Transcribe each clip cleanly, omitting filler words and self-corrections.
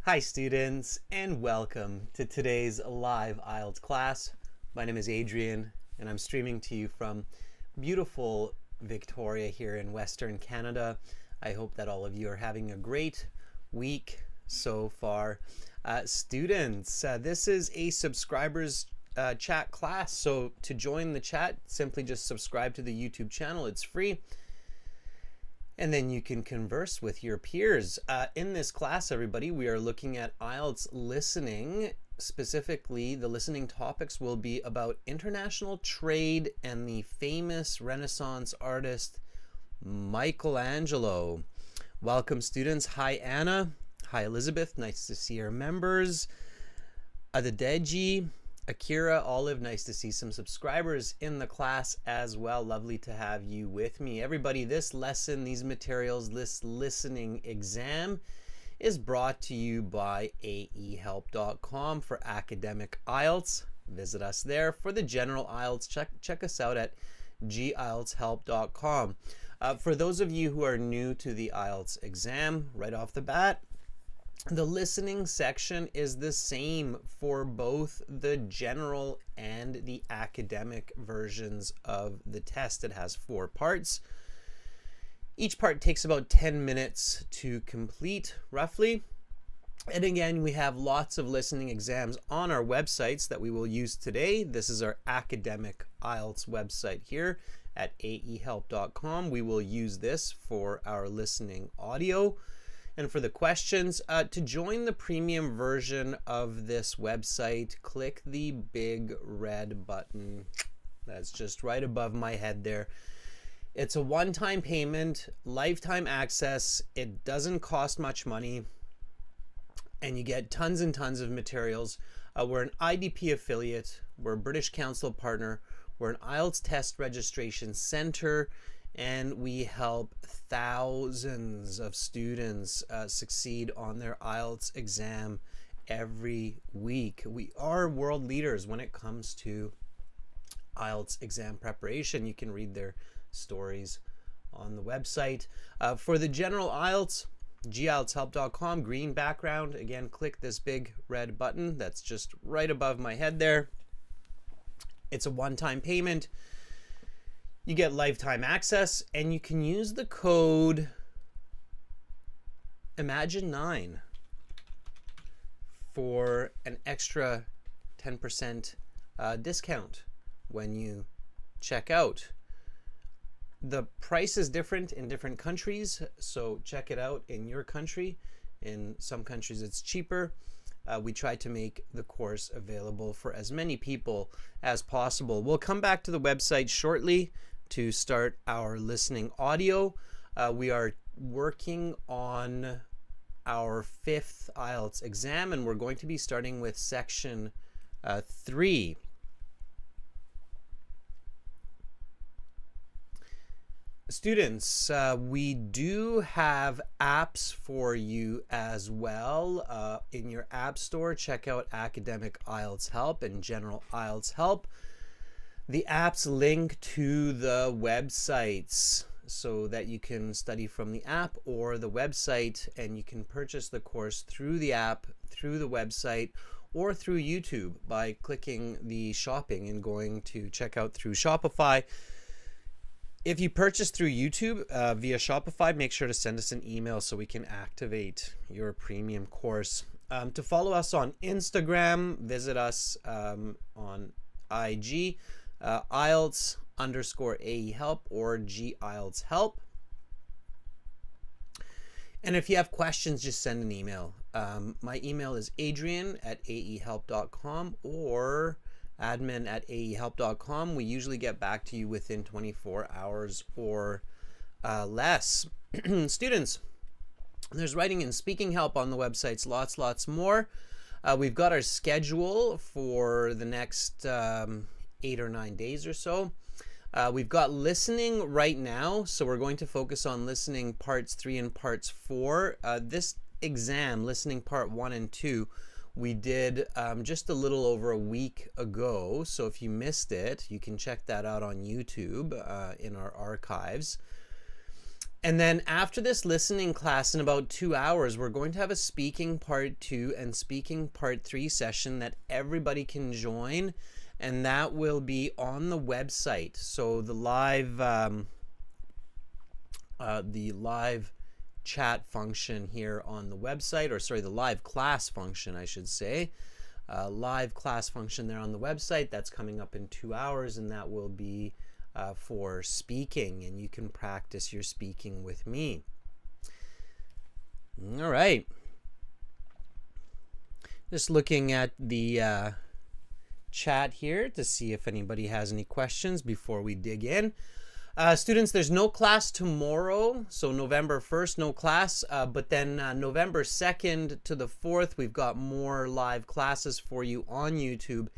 Hi students, and welcome to today's live IELTS class. My name is Adrian and I'm streaming to you from beautiful Victoria here in Western Canada. I hope that all of you are having a great week so far. Students, this is a subscribers chat class, so to join the chat, simply just subscribe to the YouTube channel. It's free. And then you can converse with your peers. In this class, everybody, we are looking at IELTS listening. Specifically, the listening topics will be about international trade and the famous Renaissance artist Michelangelo. Welcome, students. Hi, Anna. Hi, Elizabeth. Nice to see your members. Adedeji, Akira, Olive, nice to see some subscribers in the class as well. Lovely to have you with me. Everybody, this lesson, these materials, this listening exam is brought to you by aehelp.com for academic IELTS. Visit us there. For the general IELTS, check us out at gieltshelp.com. For those of you who are new to the IELTS exam, right off the bat, the listening section is the same for both the general and the academic versions of the test. It has 4 parts. Each part takes about 10 minutes to complete, roughly. And again, we have lots of listening exams on our websites that we will use today. This is our academic IELTS website here at aehelp.com. We will use this for our listening audio. And for the questions, to join the premium version of this website, click the big red button that's just right above my head there. It's a one-time payment, lifetime access. It doesn't cost much money, and you get tons and tons of materials. We're an IDP affiliate. We're a British Council partner. We're an IELTS test registration center, and we help thousands of students succeed on their IELTS exam every week. We are world leaders when it comes to IELTS exam preparation. You can read their stories on the website. For the general IELTS, gieltshelp.com, green background. Again, click this big red button that's just right above my head there. It's a one-time payment. You get lifetime access, and you can use the code Imagine9 for an extra 10% discount when you check out. The price is different in different countries, so check it out in your country. In some countries it's cheaper. We try to make the course available for as many people as possible. We'll come back to the website shortly to start our listening audio. We are working on our 5th IELTS exam, and we're going to be starting with section 3. Students, we do have apps for you as well. In your app store, check out Academic IELTS Help and General IELTS Help. The apps link to the websites so that you can study from the app or the website, and you can purchase the course through the app, through the website, or through YouTube by clicking the shopping and going to check out through Shopify. If you purchase through YouTube via Shopify, make sure to send us an email so we can activate your premium course. To follow us on Instagram, visit us on IG. IELTS_AEHelp or GIELTS Help. And if you have questions, just send an email. My email is adrian@aehelp.com or admin@aehelp.com. We usually get back to you within 24 hours or less. Students, there's writing and speaking help on the websites, lots more. We've got our schedule for the next 8 or 9 days or so. We've got listening right now, so we're going to focus on listening parts 3 and parts 4. This exam, listening part 1 and 2, we did just a little over a week ago, so if you missed it, you can check that out on YouTube in our archives. And then after this listening class in about 2 hours, we're going to have a speaking part 2 and speaking part 3 session that everybody can join. And that will be on the website. So the live chat function here on the website, or sorry, the live class function, I should say. Live class function there on the website. That's coming up in 2 hours, and that will be for speaking, and you can practice your speaking with me. All right. Just looking at the chat here to see if anybody has any questions before we dig in. Students, there's no class tomorrow, so November 1st, no class, but then November 2nd to the 4th, we've got more live classes for you on YouTube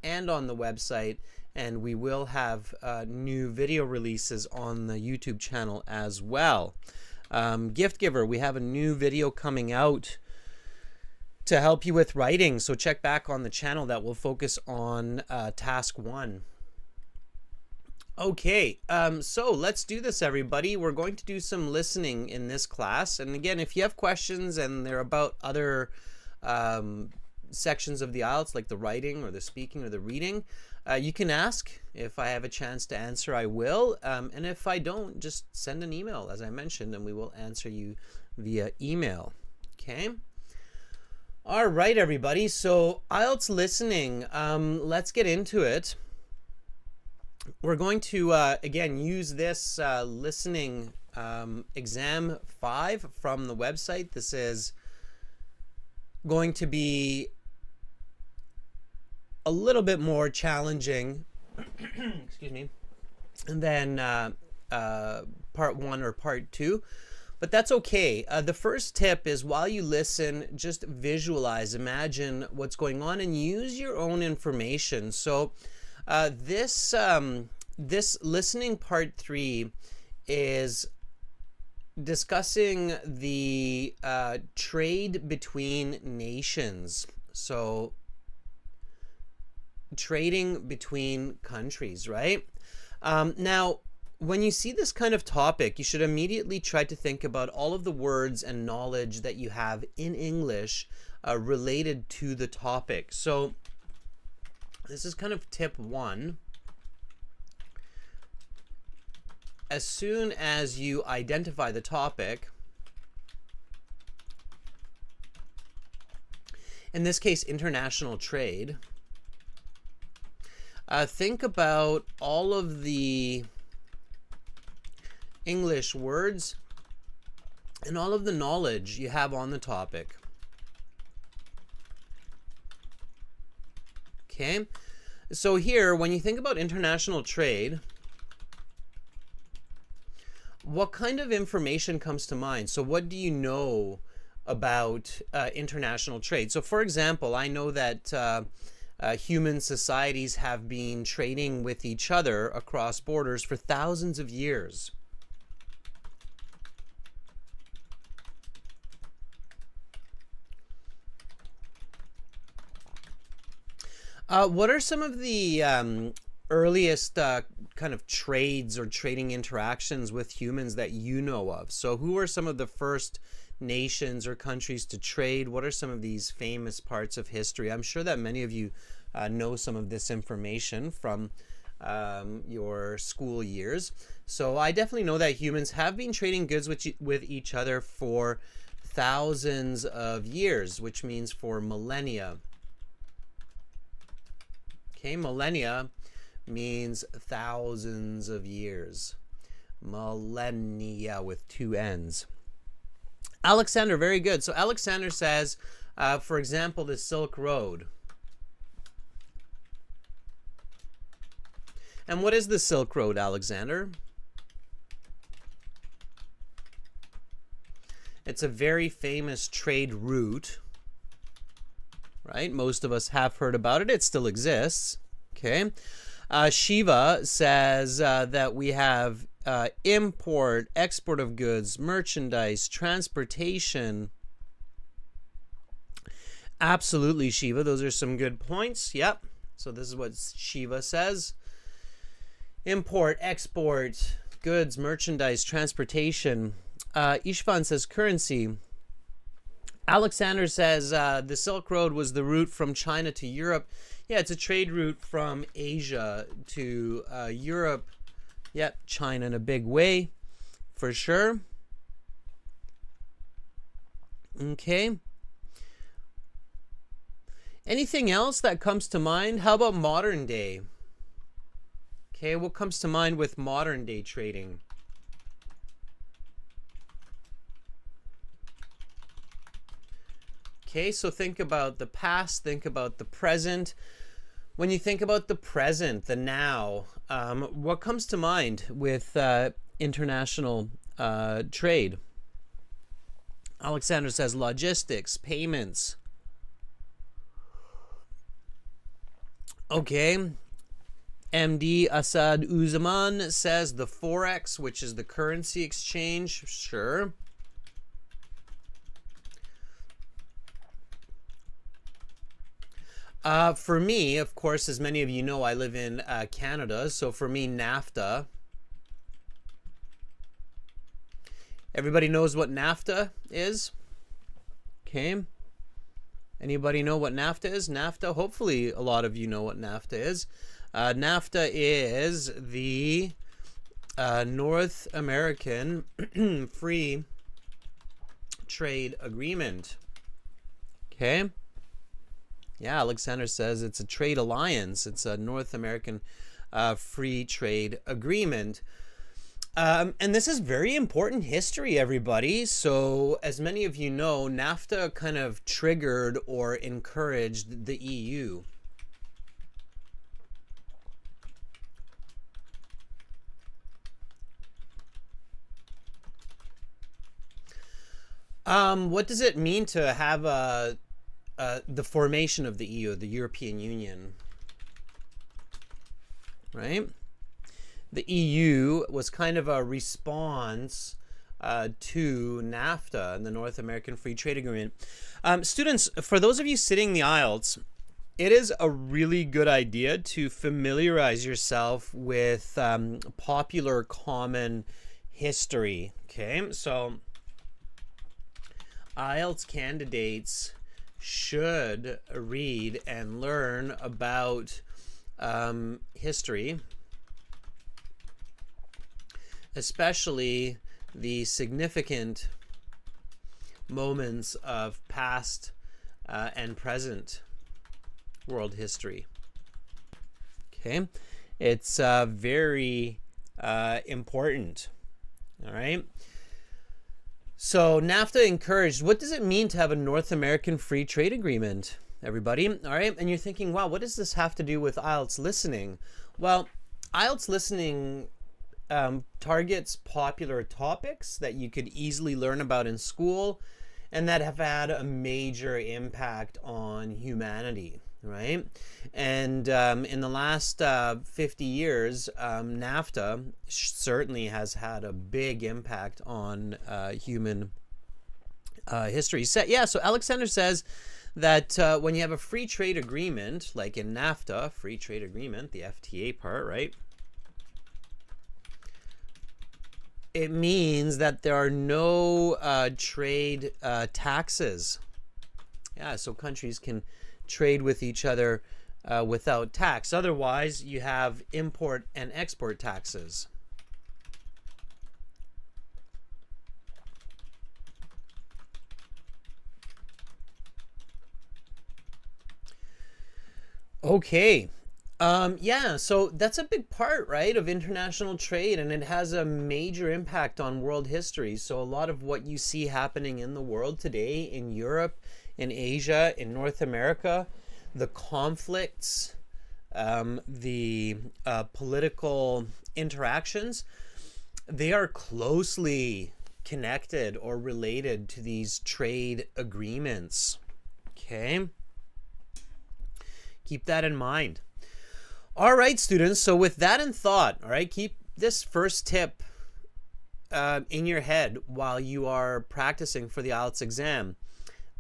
and on the website, and we will have new video releases on the YouTube channel as well. Gift Giver, we have a new video coming out to help you with writing, so check back on the channel. That will focus on task 1. Okay, so let's do this, everybody. We're going to do some listening in this class, and again, if you have questions and they're about other sections of the IELTS, like the writing or the speaking or the reading, you can ask. If I have a chance to answer, I will, and if I don't, just send an email, as I mentioned, and we will answer you via email. Okay. All right, everybody. So IELTS listening, let's get into it. We're going to, again, use this listening exam 5 from the website. This is going to be a little bit more challenging excuse me, than part 1 or part 2. But that's okay. The first tip is, while you listen, just visualize, imagine what's going on, and use your own information. So this listening part 3 is discussing the trade between nations. So trading between countries, right? Now, when you see this kind of topic, you should immediately try to think about all of the words and knowledge that you have in English related to the topic. So this is kind of tip 1. As soon as you identify the topic, in this case, international trade, think about all of the English words and all of the knowledge you have on the topic. Okay, so here, when you think about international trade, what kind of information comes to mind? So what do you know about international trade? So for example, I know that human societies have been trading with each other across borders for thousands of years. What are some of the earliest kind of trades or trading interactions with humans that you know of? So who are some of the first nations or countries to trade? What are some of these famous parts of history? I'm sure that many of you know some of this information from your school years. So I definitely know that humans have been trading goods with each other for thousands of years, which means for millennia. Okay, millennia means thousands of years. Millennia with 2 N's. Alexander, very good. So Alexander says, for example, the Silk Road. And what is the Silk Road, Alexander? It's a very famous trade route, right? Most of us have heard about it. It still exists. Okay. Shiva says that we have import, export of goods, merchandise, transportation. Absolutely, Shiva. Those are some good points. Yep. So this is what Shiva says. Import, export, goods, merchandise, transportation. Ishvan says currency. Alexander says the Silk Road was the route from China to Europe. Yeah, it's a trade route from Asia to Europe. Yep, China in a big way, for sure. Okay. Anything else that comes to mind? How about modern day? Okay, what comes to mind with modern day trading? Okay, so think about the past, think about the present. When you think about the present, the now, what comes to mind with international trade? Alexander says logistics, payments. Okay. MD Asad Uzaman says the Forex, which is the currency exchange. Sure. For me, of course, as many of you know, I live in Canada. So for me, NAFTA. Everybody knows what NAFTA is? Okay. Anybody know what NAFTA is? NAFTA, hopefully a lot of you know what NAFTA is. NAFTA is the North American Free Trade Agreement. Okay. Yeah, Alexander says it's a trade alliance. It's a North American Free Trade Agreement. And this is very important history, everybody. So as many of you know, NAFTA kind of triggered or encouraged the EU. What does it mean to have the formation of the EU, the European Union? Right? The EU was kind of a response to NAFTA and the North American Free Trade Agreement. Students, for those of you sitting the IELTS, it is a really good idea to familiarize yourself with popular common history. Okay, so IELTS candidates should read and learn about history, especially the significant moments of past and present world history. Okay, it's very important. All right. So NAFTA encouraged. What does it mean to have a North American Free Trade Agreement, everybody? All right. And you're thinking, wow, what does this have to do with IELTS listening? Well, IELTS listening targets popular topics that you could easily learn about in school and that have had a major impact on humanity, right? And in the last 50 years, NAFTA certainly has had a big impact on human history. So Alexander says that when you have a free trade agreement, like in NAFTA, free trade agreement, the FTA part, right? It means that there are no trade taxes. Yeah, so countries can trade with each other without tax. Otherwise, you have import and export taxes. Okay. Yeah, so that's a big part, right, of international trade, and it has a major impact on world history. So a lot of what you see happening in the world today, in Europe, in Asia, in North America, the conflicts, the political interactions, they are closely connected or related to these trade agreements. Okay? Keep that in mind. All right, students, so with that in thought, all right, keep this first tip in your head while you are practicing for the IELTS exam.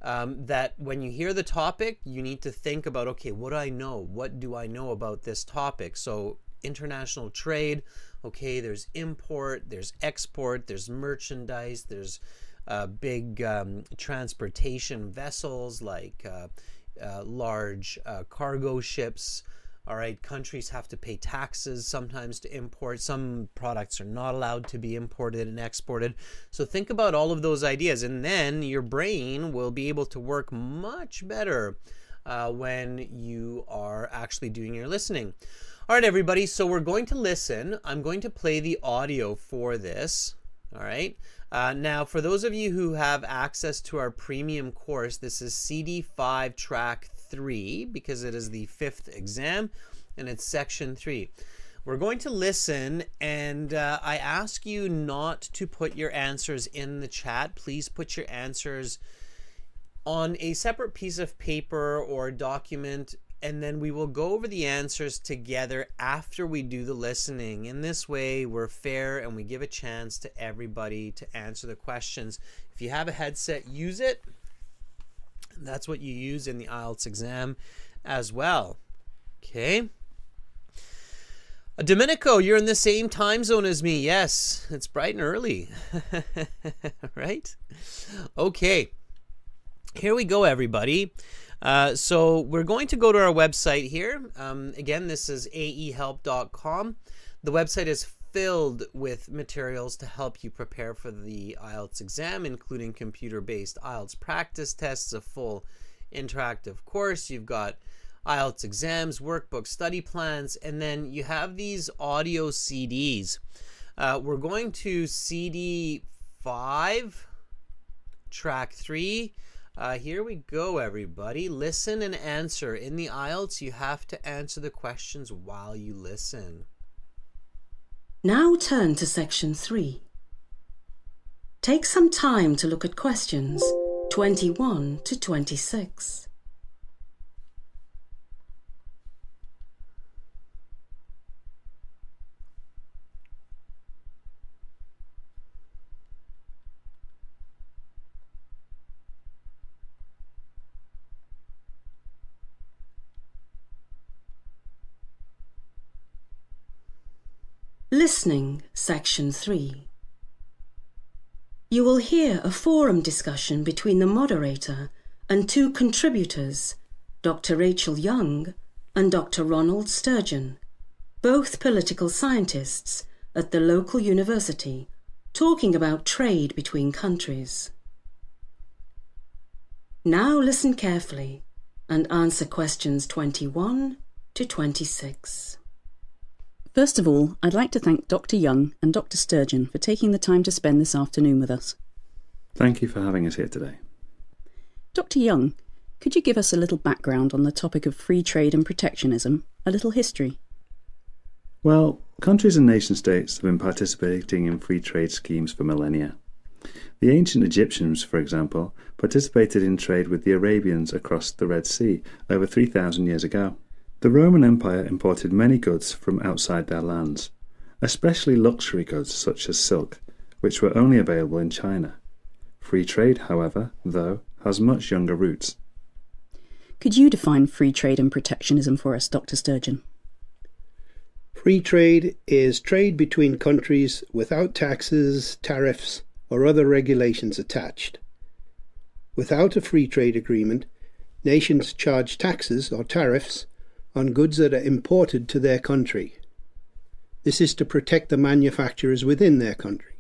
That when you hear the topic, you need to think about, okay, what do I know? What do I know about this topic? So international trade. Okay, there's import, there's export, there's merchandise, there's big transportation vessels like large cargo ships. All right, countries have to pay taxes sometimes to import. Some products are not allowed to be imported and exported. So think about all of those ideas, and then your brain will be able to work much better when you are actually doing your listening. All right, everybody, so we're going to listen. I'm going to play the audio for this. All right. Now, for those of you who have access to our premium course, this is CD5 track 3 because it is the 5th exam and it's section 3. We're going to listen, and I ask you not to put your answers in the chat. Please put your answers on a separate piece of paper or document, and then we will go over the answers together after we do the listening. In this way, we're fair and we give a chance to everybody to answer the questions. If you have a headset, use it. That's what you use in the IELTS exam as well. Okay. Domenico, you're in the same time zone as me. Yes, it's bright and early. Right? Okay. Here we go, everybody. So we're going to go to our website here. Again, this is aehelp.com. The website is filled with materials to help you prepare for the IELTS exam, including computer-based IELTS practice tests, a full interactive course. You've got IELTS exams, workbooks, study plans, and then you have these audio CDs. We're going to CD 5, track 3. Here we go, everybody. Listen and answer. In the IELTS, you have to answer the questions while you listen. Now turn to section 3. Take some time to look at questions 21 to 26. Listening, section 3. You will hear a forum discussion between the moderator and 2 contributors, Dr. Rachel Young and Dr. Ronald Sturgeon, both political scientists at the local university, talking about trade between countries. Now listen carefully and answer questions 21 to 26. First of all, I'd like to thank Dr. Young and Dr. Sturgeon for taking the time to spend this afternoon with us. Thank you for having us here today. Dr. Young, could you give us a little background on the topic of free trade and protectionism, a little history? Well, countries and nation-states have been participating in free trade schemes for millennia. The ancient Egyptians, for example, participated in trade with the Arabians across the Red Sea over 3,000 years ago. The Roman Empire imported many goods from outside their lands, especially luxury goods such as silk, which were only available in China. Free trade, however, though, has much younger roots. Could you define free trade and protectionism for us, Dr. Sturgeon? Free trade is trade between countries without taxes, tariffs, or other regulations attached. Without a free trade agreement, nations charge taxes or tariffs on goods that are imported to their country. This is to protect the manufacturers within their country.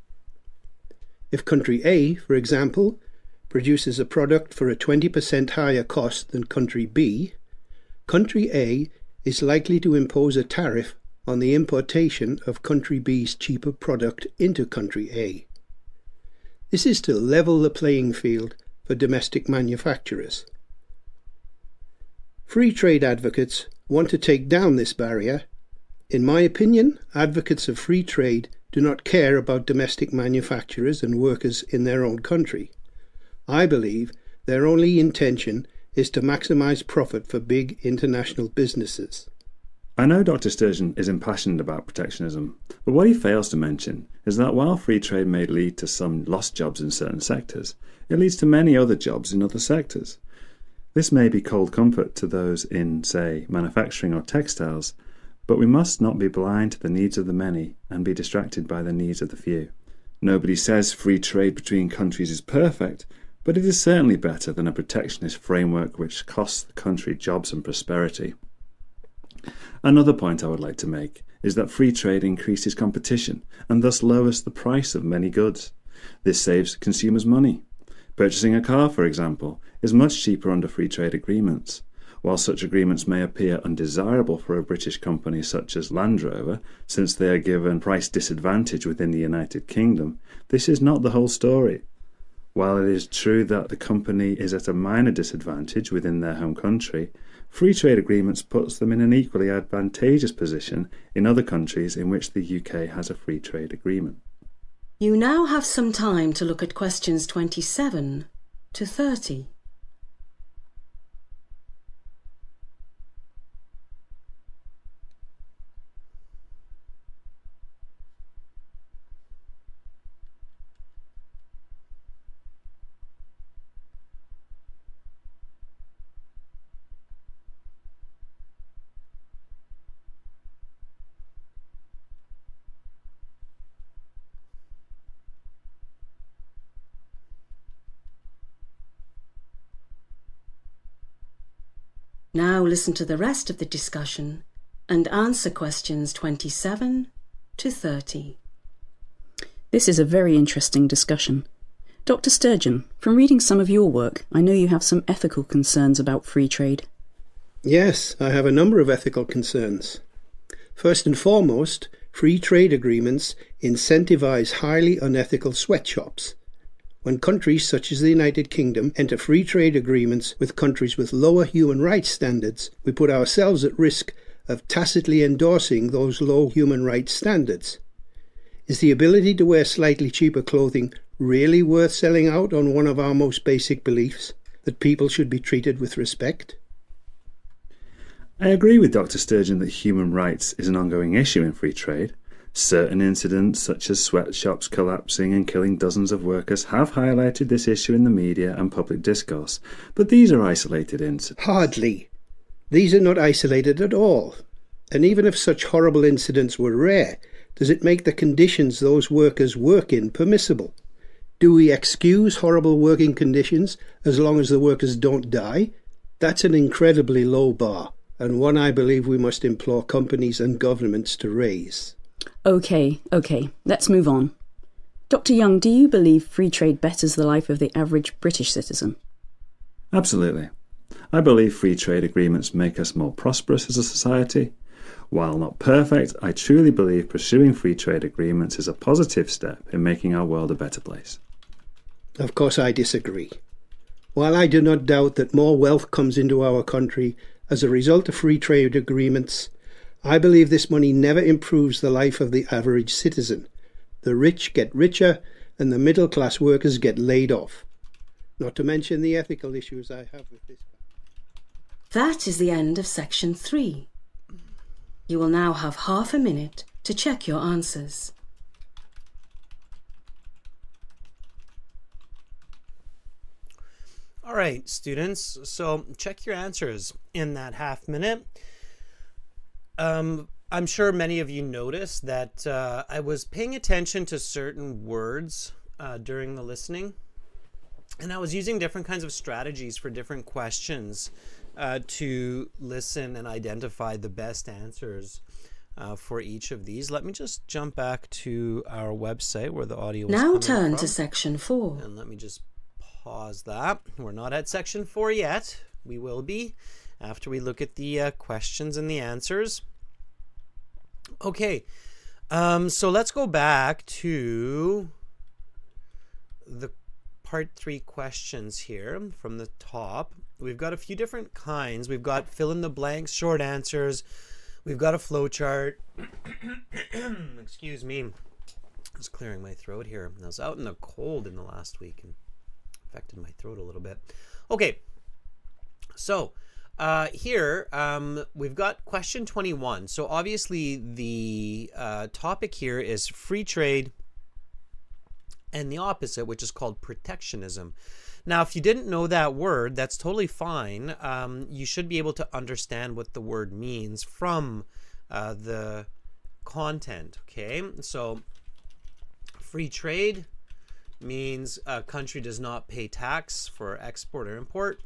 If country A, for example, produces a product for a 20% higher cost than country B, country A is likely to impose a tariff on the importation of country B's cheaper product into country A. This is to level the playing field for domestic manufacturers. Free trade advocates want to take down this barrier. In my opinion, advocates of free trade do not care about domestic manufacturers and workers in their own country. I believe their only intention is to maximize profit for big international businesses. I know Dr. Sturgeon is impassioned about protectionism, but what he fails to mention is that while free trade may lead to some lost jobs in certain sectors, it leads to many other jobs in other sectors. This may be cold comfort to those in, say, manufacturing or textiles, but we must not be blind to the needs of the many and be distracted by the needs of the few. Nobody says free trade between countries is perfect, but it is certainly better than a protectionist framework which costs the country jobs and prosperity. Another point I would like to make is that free trade increases competition and thus lowers the price of many goods. This saves consumers money. Purchasing a car, for example, is much cheaper under free trade agreements. While such agreements may appear undesirable for a British company such as Land Rover, since they are given price disadvantage within the United Kingdom, this is not the whole story. While it is true that the company is at a minor disadvantage within their home country, free trade agreements puts them in an equally advantageous position in other countries in which the UK has a free trade agreement. You now have some time to look at questions 27 to 30. Now listen to the rest of the discussion and answer questions 27 to 30. This is a very interesting discussion. Dr. Sturgeon, from reading some of your work, I know you have some ethical concerns about free trade. Yes, I have a number of ethical concerns. First and foremost, free trade agreements incentivize highly unethical sweatshops. When countries such as the United Kingdom enter free trade agreements with countries with lower human rights standards, we put ourselves at risk of tacitly endorsing those low human rights standards. Is the ability to wear slightly cheaper clothing really worth selling out on one of our most basic beliefs, that people should be treated with respect? I agree with Dr. Sturgeon that human rights is an ongoing issue in free trade. Certain incidents, such as sweatshops collapsing and killing dozens of workers, have highlighted this issue in the media and public discourse, but these are isolated incidents. Hardly. These are not isolated at all. And even if such horrible incidents were rare, does it make the conditions those workers work in permissible? Do we excuse horrible working conditions as long as the workers don't die? That's an incredibly low bar, and one I believe we must implore companies and governments to raise. Okay, let's move on. Dr. Young, do you believe free trade betters the life of the average British citizen? Absolutely. I believe free trade agreements make us more prosperous as a society. While not perfect, I truly believe pursuing free trade agreements is a positive step in making our world a better place. Of course, I disagree. While I do not doubt that more wealth comes into our country as a result of free trade agreements, I believe this money never improves the life of the average citizen. The rich get richer and the middle-class workers get laid off. Not to mention the ethical issues I have with this. That is the end of section 3. You will now have half a minute to check your answers. All right, students, so check your answers in that half minute. I'm sure many of you noticed that I was paying attention to certain words during the listening, and I was using different kinds of strategies for different questions to listen and identify the best answers for each of these. Let me just jump back to our website where the audio is Now coming turn from. to section 4. And let me just pause that. We're not at section 4 yet. We will be after we look at the questions and the answers. Okay, so let's go back to the part 3 questions here from the top. We've got a few different kinds. We've got fill in the blanks, short answers. We've got a flow chart. Excuse me. I was clearing my throat here. I was out in the cold in the last week and affected my throat a little bit. Okay, so here we've got question 21. So obviously the topic here is free trade and the opposite, which is called protectionism. Now, if you didn't know that word, that's totally fine. You should be able to understand what the word means from the content. Okay, so free trade means a country does not pay tax for export or import.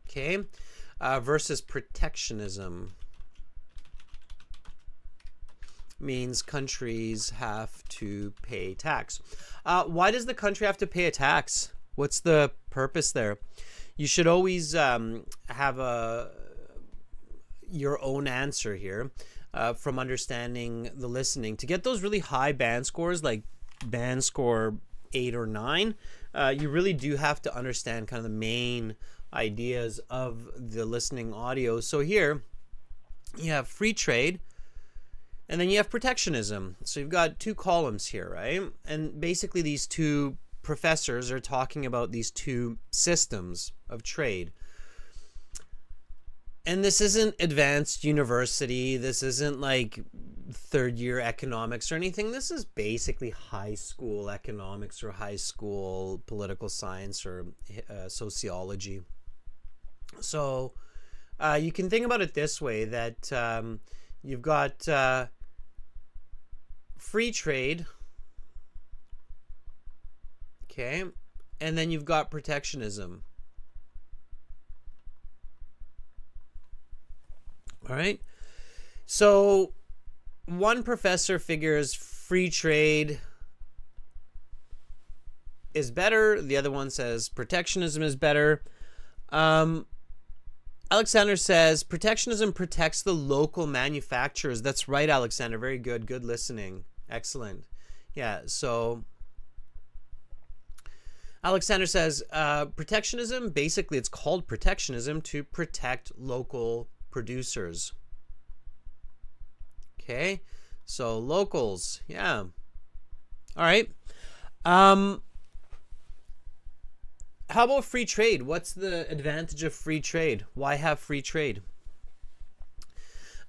Okay, versus protectionism means countries have to pay tax. Why does the country have to pay a tax? What's the purpose there? You should always have your own answer here from understanding the listening. To get those really high band scores, like band score 8 or 9, you really do have to understand kind of the main ideas of the listening audio. So here you have free trade, and then you have protectionism. So you've got 2 columns here, right? And basically these 2 professors are talking about these 2 systems of trade. And this isn't advanced university. This isn't like 3rd year economics or anything. This is basically high school economics or high school political science or sociology. So you can think about it this way, that you've got free trade, okay, and then you've got protectionism. All right, so one professor figures free trade is better, the other one says protectionism is better. Alexander says protectionism protects the local manufacturers. That's right, Alexander. Very good. Good listening. Excellent. Yeah, so Alexander says protectionism, basically it's called protectionism to protect local producers. Okay, so locals. Yeah. All right. How about free trade? What's the advantage of free trade? Why have free trade?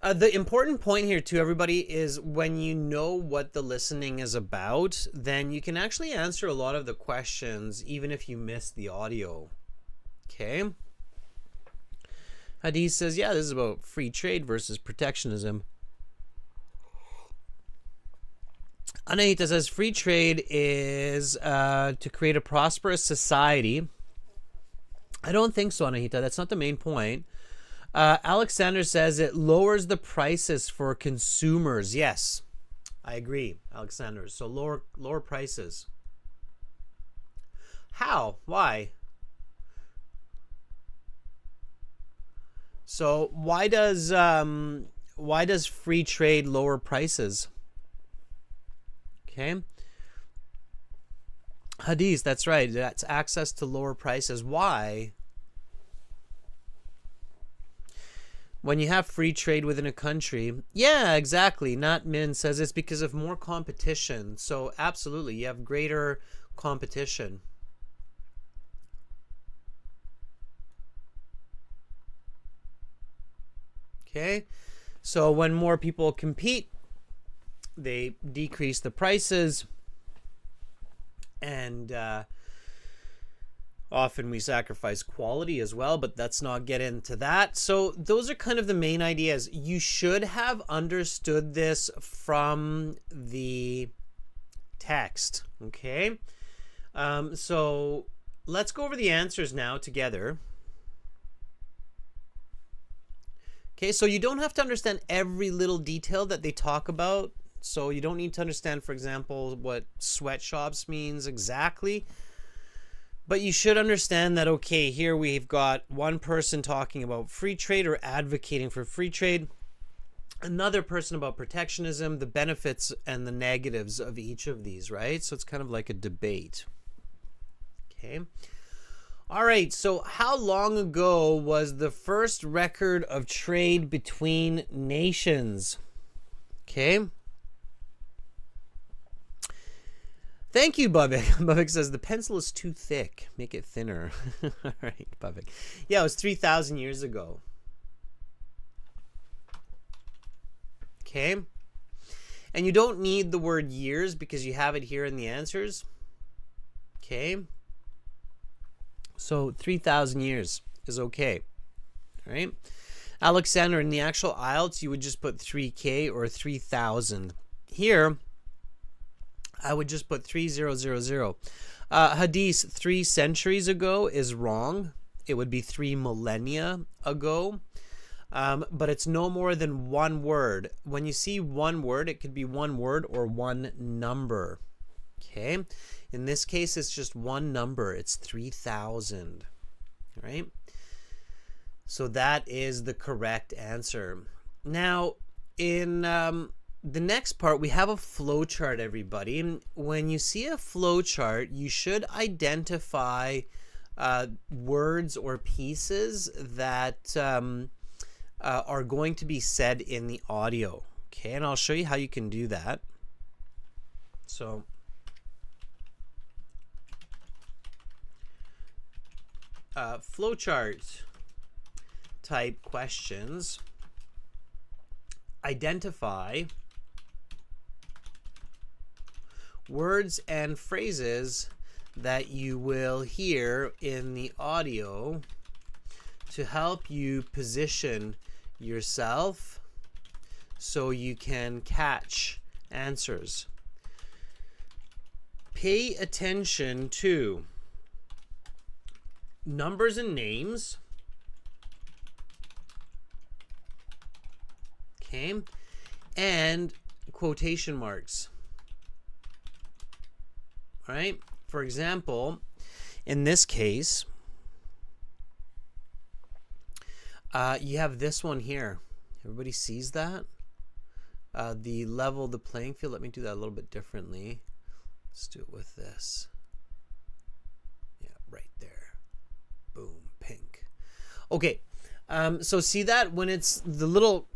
The important point here to everybody is when you know what the listening is about, then you can actually answer a lot of the questions even if you miss the audio. Okay? Hadi says, yeah, this is about free trade versus protectionism. Anahita says free trade is to create a prosperous society. I don't think so, Anahita. That's not the main point. Alexander says it lowers the prices for consumers. Yes, I agree, Alexander. So lower prices. How? Why? So why does free trade lower prices? Okay. Hadith, that's right. That's access to lower prices. Why? When you have free trade within a country, yeah, exactly. Not Min says it's because of more competition. So absolutely, you have greater competition. Okay, so when more people compete, they decrease the prices, and often we sacrifice quality as well, but let's not get into that. So those are kind of the main ideas. You should have understood this from the text, okay? So let's go over the answers now together. Okay, so you don't have to understand every little detail that they talk about. So you don't need to understand, for example, what sweatshops means exactly. But you should understand that, okay, here we've got one person talking about free trade or advocating for free trade, another person about protectionism, the benefits and the negatives of each of these, right? So it's kind of like a debate. Okay. All right, so how long ago was the first record of trade between nations? Okay. Thank you, Bubik. Bubik says the pencil is too thick. Make it thinner. All right, Bubik. Yeah, it was 3,000 years ago. Okay. And you don't need the word years because you have it here in the answers. Okay. So 3,000 years is okay. right? Alexander, in the actual IELTS, you would just put 3K or 3,000. Here, I would just put 3000. Hadith, 3 centuries ago is wrong. It would be 3 millennia ago. But it's no more than one word. When you see one word, it could be one word or one number. Okay? In this case, it's just one number. It's 3,000. Right? So that is the correct answer. Now, in the next part, we have a flow chart, everybody. When you see a flow chart, you should identify words or pieces that are going to be said in the audio. Okay, and I'll show you how you can do that. So, flowchart type questions. Identify words and phrases that you will hear in the audio to help you position yourself so you can catch answers. Pay attention to numbers and names. Okay, and quotation marks. All right, for example, in this case, you have this one here. Everybody sees that? The level, the playing field. Let me do that a little bit differently. Let's do it with this. Yeah, right there. Boom, pink. Okay, so see that when it's the little,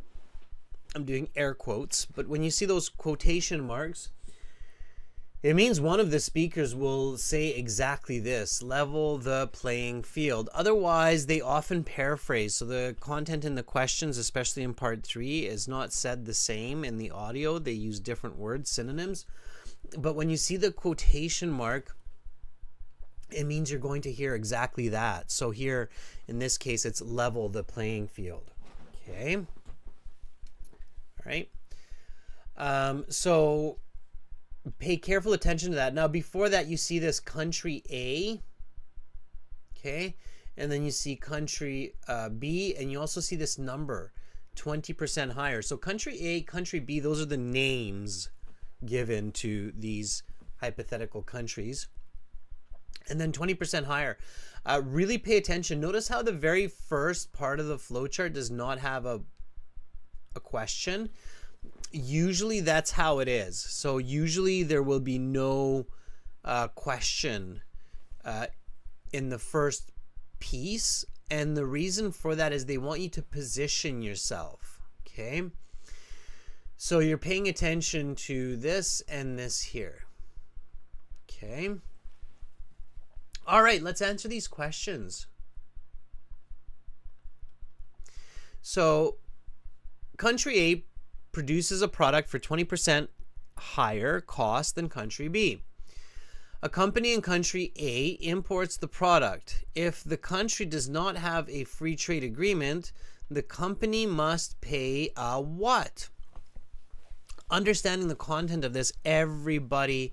I'm doing air quotes, but when you see those quotation marks, it means one of the speakers will say exactly this: level the playing field. Otherwise, they often paraphrase. So the content in the questions, especially in part 3, is not said the same in the audio. They use different words, synonyms. But when you see the quotation mark, it means you're going to hear exactly that. So here, in this case, it's level the playing field. Okay. All right. So pay careful attention to that. Now, before that, you see this country A, okay, and then you see country B, and you also see this number, 20% higher. So country A, country B, those are the names given to these hypothetical countries. And then 20% higher. Really pay attention. Notice how the very first part of the flowchart does not have a question. Usually that's how it is. So usually there will be no question in the first piece, and the reason for that is they want you to position yourself. Okay, so you're paying attention to this and this here. Okay, all right, let's answer these questions. So country A produces a product for 20% higher cost than country B. A company in country A imports the product. If the country does not have a free trade agreement, the company must pay a what? Understanding the content of this, everybody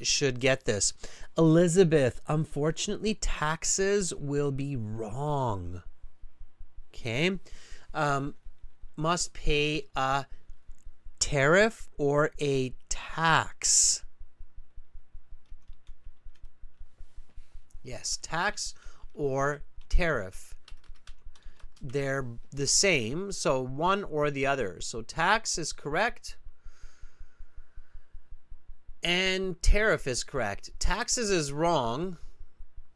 should get this. Elizabeth, unfortunately, taxes will be wrong. Okay. Must pay a tariff or a tax. Yes, tax or tariff. They're the same, so one or the other. So tax is correct and tariff is correct. Taxes is wrong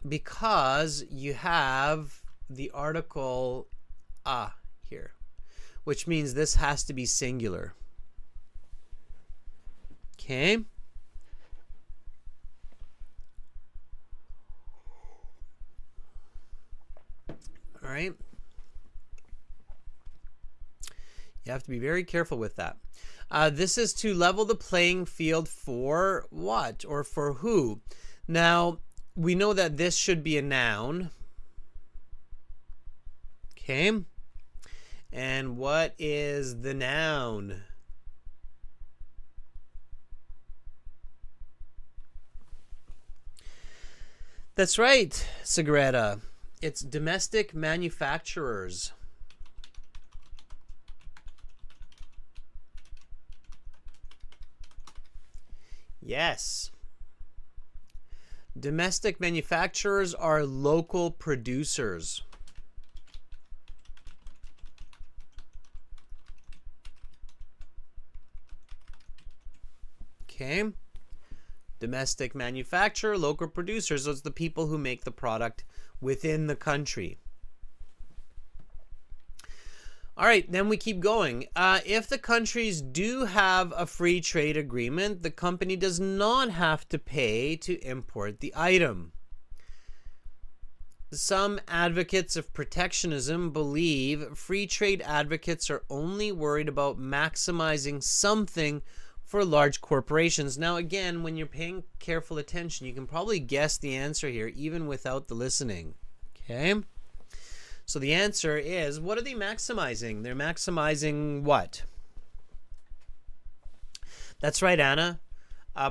because you have the article here, which means this has to be singular. Okay. All right. You have to be very careful with that. This is to level the playing field for what or for who? Now, we know that this should be a noun. Okay. And what is the noun? That's right, Sagrada. It's domestic manufacturers. Yes. Domestic manufacturers are local producers. Okay. Domestic manufacturer, local producers, those are the people who make the product within the country. All right, then we keep going. If the countries do have a free trade agreement, the company does not have to pay to import the item. Some advocates of protectionism believe free trade advocates are only worried about maximizing something for large corporations. Now, again, when you're paying careful attention, you can probably guess the answer here even without the listening. Okay? So the answer is, what are they maximizing? They're maximizing what? That's right, Anna.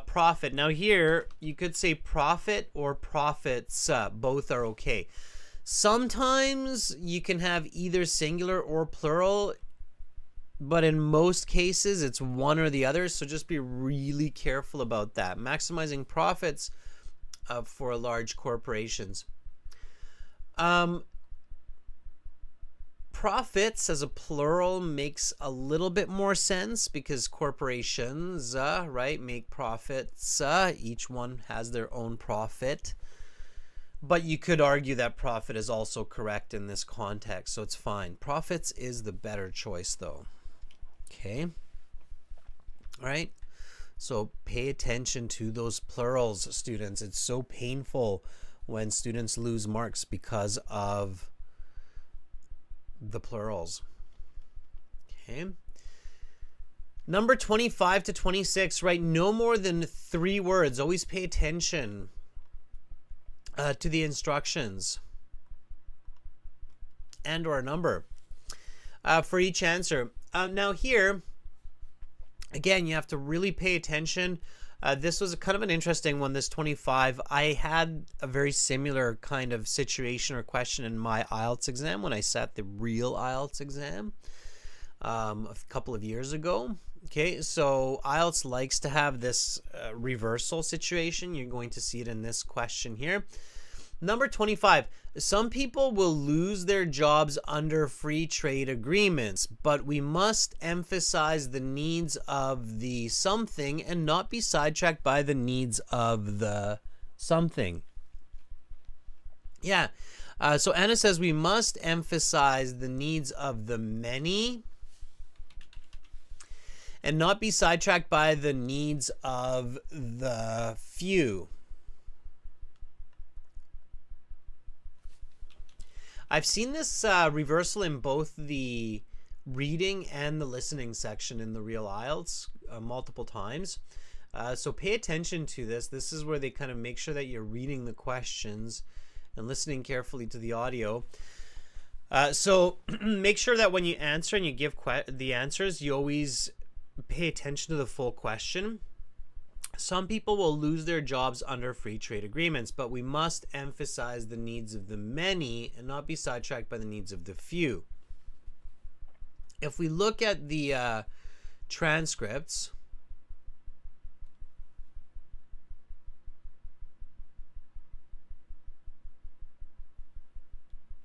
Profit. Now here, you could say profit or profits. Both are okay. Sometimes you can have either singular or plural, but in most cases, it's one or the other. So just be really careful about that. Maximizing profits for large corporations. Profits as a plural makes a little bit more sense because corporations, right, make profits. Each one has their own profit. But you could argue that profit is also correct in this context, so it's fine. Profits is the better choice, though. Okay. All right. So pay attention to those plurals, students. It's so painful when students lose marks because of the plurals. Okay. Number 25 to 26, write no more than 3 words. Always pay attention to the instructions and or a number for each answer. Now here, again, you have to really pay attention. This was kind of an interesting one, this 25. I had a very similar kind of situation or question in my IELTS exam when I sat the real IELTS exam a couple of years ago. Okay, so IELTS likes to have this reversal situation. You're going to see it in this question here. Number 25, some people will lose their jobs under free trade agreements, but we must emphasize the needs of the something and not be sidetracked by the needs of the something. Yeah, so Anna says we must emphasize the needs of the many and not be sidetracked by the needs of the few. I've seen this reversal in both the reading and the listening section in the real IELTS multiple times. So pay attention to this. This is where they kind of make sure that you're reading the questions and listening carefully to the audio. So make sure that when you answer and you give the answers, you always pay attention to the full question. Some people will lose their jobs under free trade agreements, but we must emphasize the needs of the many and not be sidetracked by the needs of the few. If we look at the transcripts,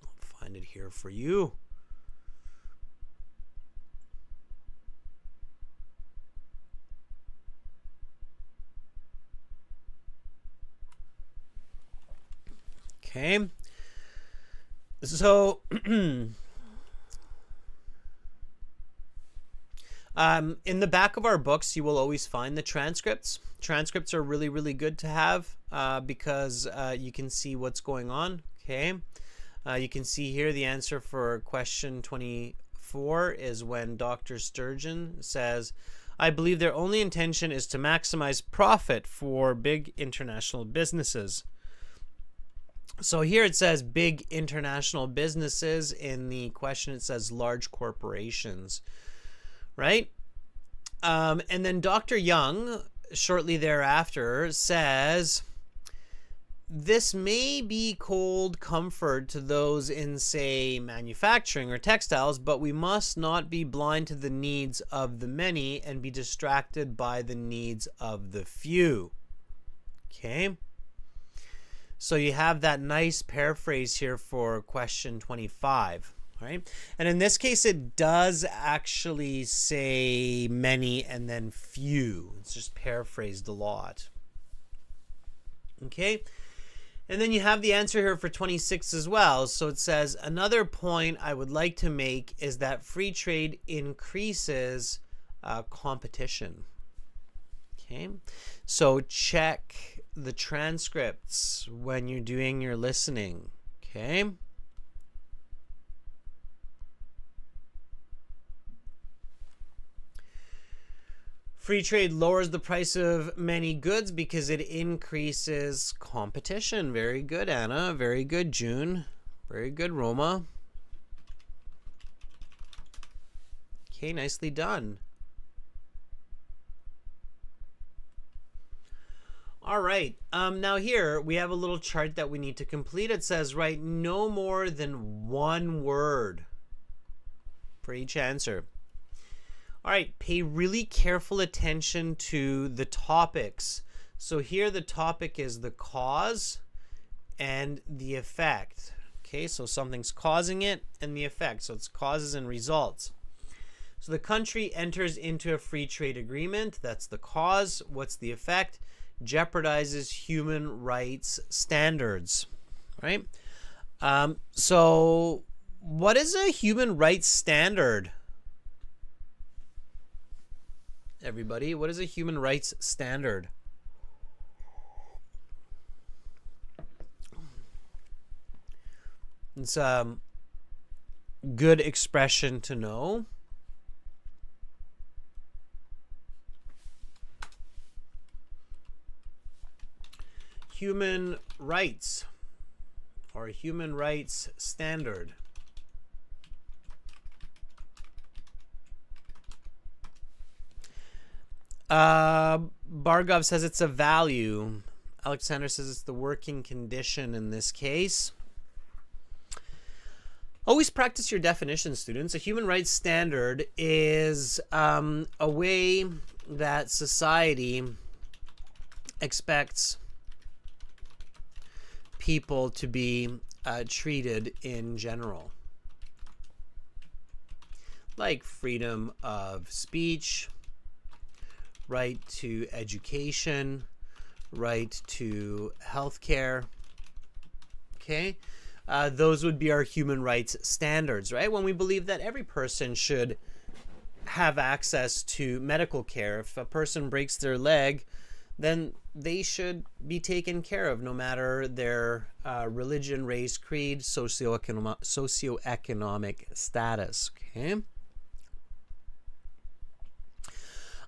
I'll find it here for you. Okay, so in the back of our books, you will always find the transcripts. Transcripts are really, really good to have because you can see what's going on. Okay, you can see here the answer for question 24 is when Dr. Sturgeon says, I believe their only intention is to maximize profit for big international businesses. So here it says big international businesses. In the question it says large corporations, right? And then Dr. Young, shortly thereafter, says, this may be cold comfort to those in, say, manufacturing or textiles, but we must not be blind to the needs of the many and be distracted by the needs of the few. Okay? So you have that nice paraphrase here for question 25. Right? And in this case, it does actually say many and then few. It's just paraphrased a lot. Okay? And then you have the answer here for 26 as well. So it says, another point I would like to make is that free trade increases competition. Okay? So check the transcripts when you're doing your listening. Okay? Free trade lowers the price of many goods because it increases competition. Very good, Anna. Very good, June. Very good, Roma. Okay, nicely done. All right. Now here we have a little chart that we need to complete. It says write no more than one word for each answer. All right, pay really careful attention to the topics. So here the topic is the cause and the effect. Okay, so something's causing it and the effect. So it's causes and results. So the country enters into a free trade agreement. That's the cause. What's the effect? Jeopardizes human rights standards. Right? So what is a human rights standard? Everybody, what is a human rights standard? It's a good expression to know. Human rights or human rights standard. Bargov says it's a value. Alexander says it's the working condition in this case. Always practice your definition, students. A human rights standard is a way that society expects people to be treated in general. Like freedom of speech, right to education, right to healthcare. Okay, those would be our human rights standards, right? When we believe that every person should have access to medical care. If a person breaks their leg, then they should be taken care of, no matter their religion, race, creed, socioeconomic status. Okay.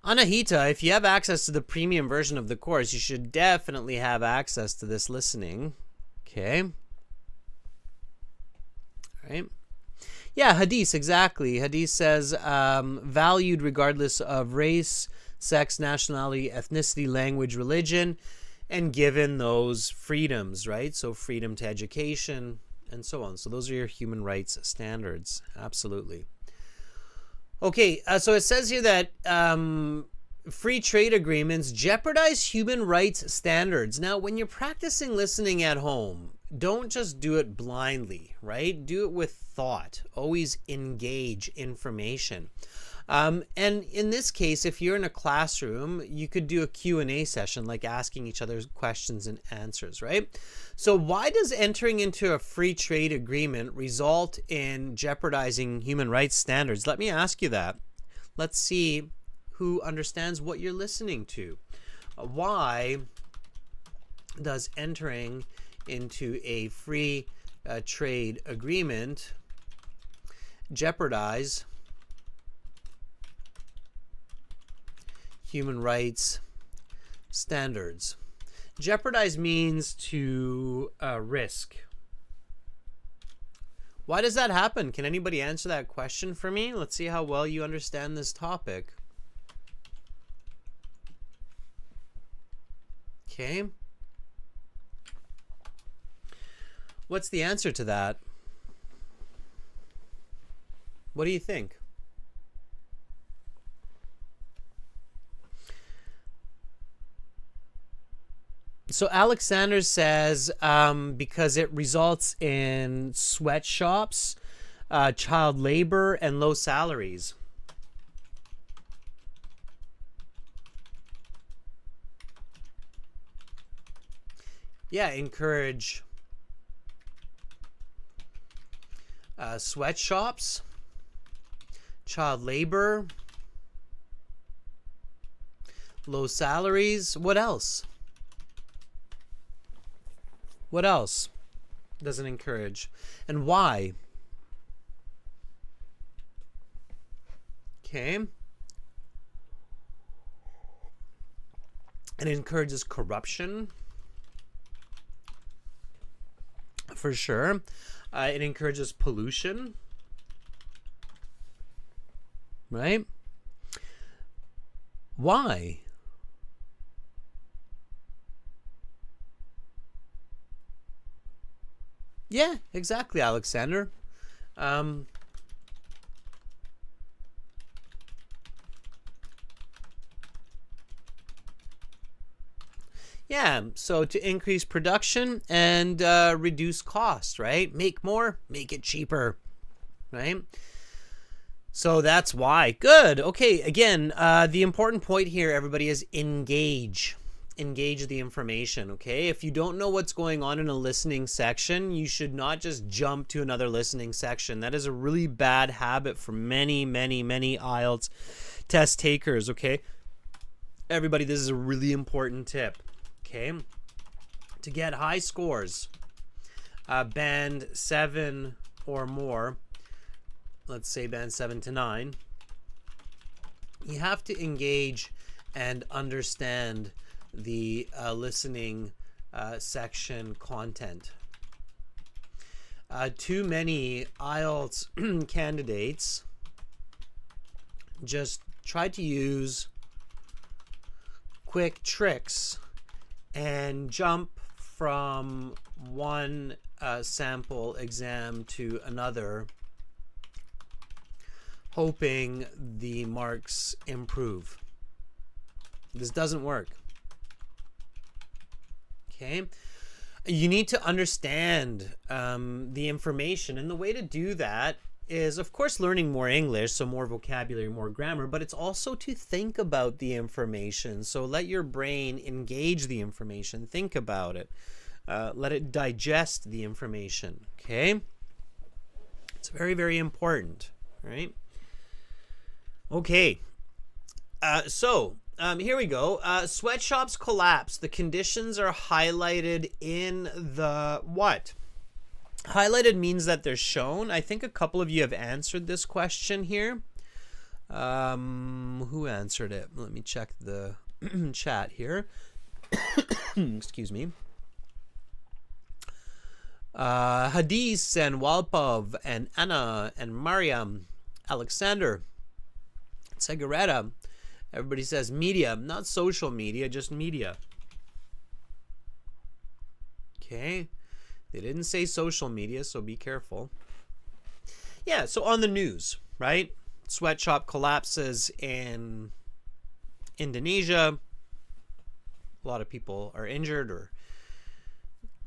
Anahita, if you have access to the premium version of the course, you should definitely have access to this listening. Okay. All right. Yeah, Hadith, exactly. Hadith says, valued regardless of race, sex, nationality, ethnicity, language, religion, and given those freedoms, right? So freedom to education and so on. So those are your human rights standards. Absolutely. Okay, so it says here that free trade agreements jeopardize human rights standards. Now, when you're practicing listening at home, don't just do it blindly, right? Do it with thought. Always engage information. And in this case, if you're in a classroom, you could do a Q&A session, like asking each other questions and answers, right? So why does entering into a free trade agreement result in jeopardizing human rights standards? Let me ask you that. Let's see who understands what you're listening to. Why does entering into a free trade agreement jeopardize human rights standards? Jeopardize means to risk. Why does that happen? Can anybody answer that question for me? Let's see how well you understand this topic. Okay. What's the answer to that? What do you think? So Alexander says because it results in sweatshops, child labor, and low salaries. Yeah, encourage sweatshops, child labor, low salaries. What else? What else does it encourage? And why? Okay. It encourages corruption. For sure. It encourages pollution. Right? Why? Yeah, exactly, Alexander. Yeah, so to increase production and reduce cost, right? Make more, make it cheaper, right? So that's why. Good. Okay, again, the important point here, everybody, is engage. Engage the information, okay? If you don't know what's going on in a listening section, you should not just jump to another listening section. That is a really bad habit for many, many, many IELTS test takers, okay? Everybody, this is a really important tip, okay? To get high scores, band 7 or more, let's say band 7 to 9, you have to engage and understand the listening section content. Too many IELTS candidates just try to use quick tricks and jump from one sample exam to another, hoping the marks improve. This doesn't work. Okay, you need to understand the information, and the way to do that is, of course, learning more English, so more vocabulary, more grammar, but it's also to think about the information. So let your brain engage the information, think about it, let it digest the information. Okay, it's very, very important, right? Okay, here we go. Sweatshops collapse. The conditions are highlighted in the what? Highlighted means that they're shown. I think a couple of you have answered this question here. Who answered it? Let me check the chat here. Excuse me. Hadis and Walpov and Anna and Mariam, Alexander, Segareta. Everybody says media, not social media, just media. Okay. They didn't say social media, so be careful. Yeah, so on the news, right? Sweatshop collapses in Indonesia. A lot of people are injured or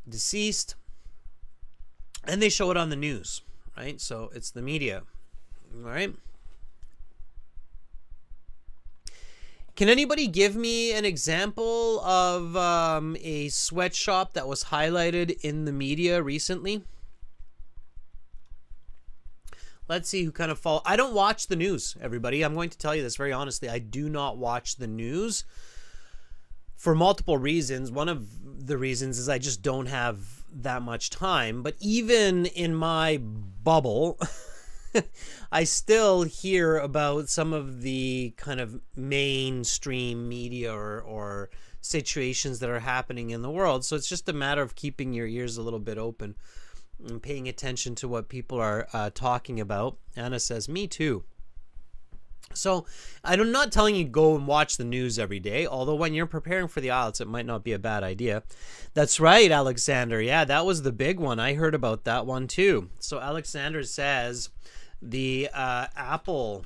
deceased. And they show it on the news, right? So it's the media, all right? Can anybody give me an example of a sweatshop that was highlighted in the media recently? Let's see who kind of follow. I don't watch the news, everybody. I'm going to tell you this very honestly. I do not watch the news for multiple reasons. One of the reasons is I just don't have that much time. But even in my bubble, I still hear about some of the kind of mainstream media or situations that are happening in the world. So it's just a matter of keeping your ears a little bit open and paying attention to what people are talking about. Anna says, me too. So I'm not telling you go and watch the news every day, although when you're preparing for the IELTS, it might not be a bad idea. That's right, Alexander. Yeah, that was the big one. I heard about that one too. So Alexander says the Apple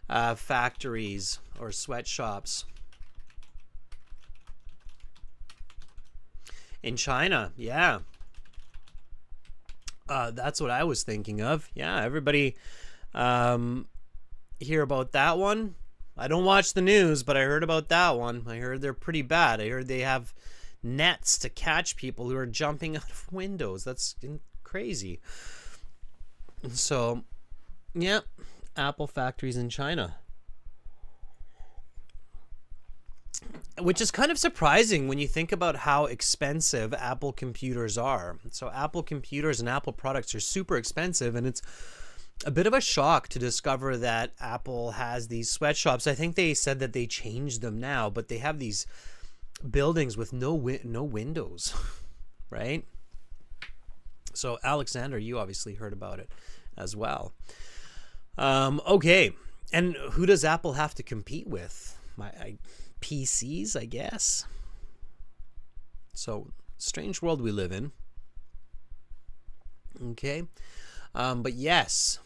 factories or sweatshops in China. Yeah. That's what I was thinking of. Yeah, everybody hear about that one. I don't watch the news, but I heard about that one. I heard they're pretty bad. I heard they have nets to catch people who are jumping out of windows. That's crazy. So, yeah, Apple factories in China. Which is kind of surprising when you think about how expensive Apple computers are. So Apple computers and Apple products are super expensive, and it's a bit of a shock to discover that Apple has these sweatshops. I think they said that they changed them now, but they have these buildings with no windows, right? So Alexander, you obviously heard about it as well. Okay, and who does Apple have to compete with? PCs, I guess. So strange world we live in. Okay, but yes.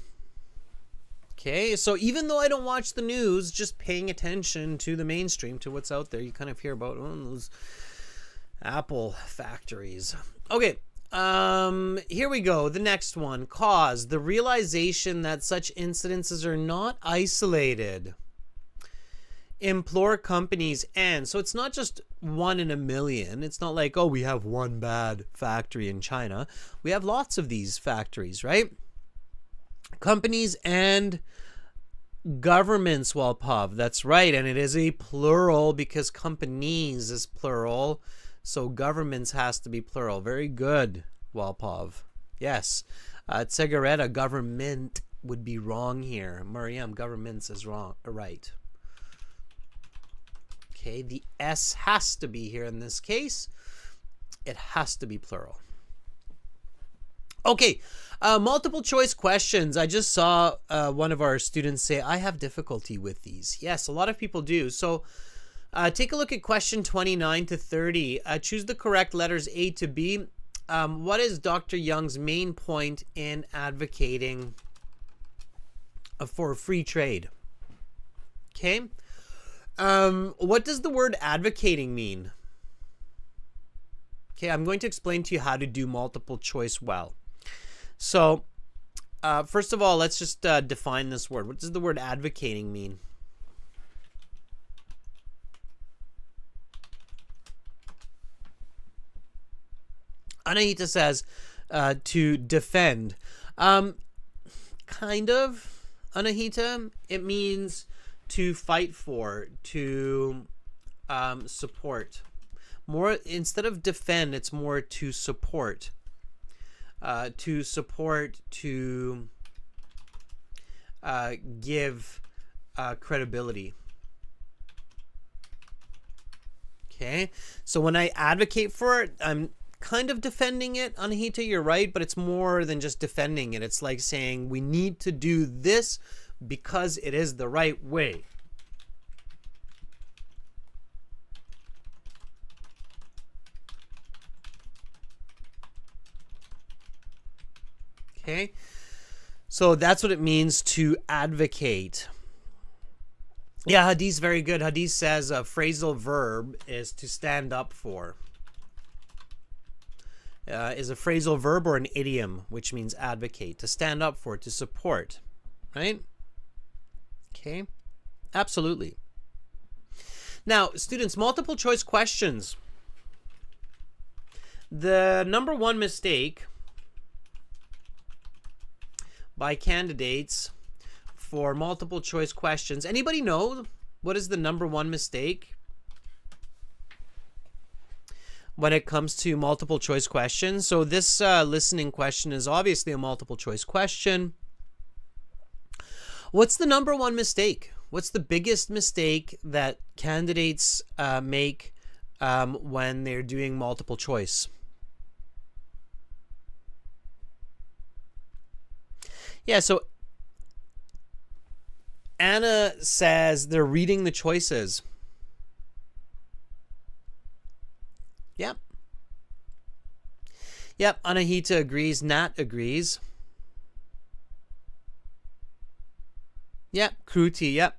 Okay, so even though I don't watch the news, just paying attention to the mainstream, to what's out there, you kind of hear about those Apple factories. Okay, here we go. The next one, cause, the realization that such incidences are not isolated. Implore companies and so it's not just 1 in a million. It's not like, oh, we have one bad factory in China. We have lots of these factories, right? Companies and governments, Walpov. That's right, and it is a plural because companies is plural, so governments has to be plural. Very good, Walpov. Yes, Tsegareta, government would be wrong here. Mariam, governments is wrong. Right. Okay, the S has to be here in this case. It has to be plural. Okay, multiple choice questions. I just saw one of our students say, I have difficulty with these. Yes, a lot of people do. So take a look at question 29 to 30. Choose the correct letters A to B. What is Dr. Young's main point in advocating for free trade? Okay. What does the word advocating mean? Okay, I'm going to explain to you how to do multiple choice well. So, first of all, let's just define this word. What does the word advocating mean? Anahita says to defend. Kind of, Anahita. It means to fight for, to support. More, instead of defend, it's more to support. To support, to give credibility. Okay, so when I advocate for it, I'm kind of defending it. Anahita, you're right, but it's more than just defending it. It's like saying we need to do this because it is the right way. Okay, so that's what it means to advocate. Yeah, Hadith's very good. Hadith says a phrasal verb is to stand up for. Is a phrasal verb or an idiom, which means advocate, to stand up for, to support, right? Okay, absolutely. Now, students, multiple choice questions. The number one mistake by candidates for multiple choice questions. Anybody know what is the number one mistake when it comes to multiple choice questions? So this listening question is obviously a multiple choice question. What's the number one mistake What's the biggest mistake that candidates make when they're doing multiple choice? Yeah, so Anna says they're reading the choices. Yep. Yep, Anahita agrees. Nat agrees. Yep, Kruti, yep.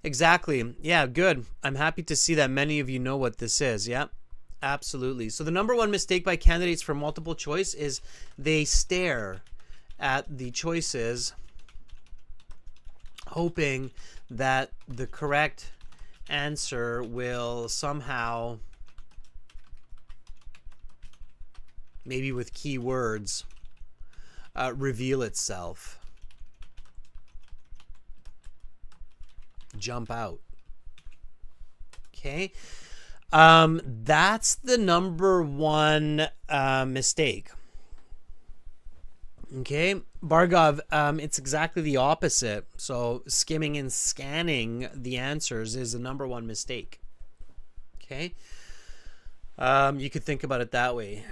Exactly. Yeah, good. I'm happy to see that many of you know what this is. Yep, absolutely. So the number one mistake by candidates for multiple choice is they stare at the choices hoping that the correct answer will somehow, maybe with keywords, reveal itself, jump out. Okay, that's the number one mistake. Okay, Bhargav, it's exactly the opposite. So skimming and scanning the answers is the number one mistake. Okay, you could think about it that way.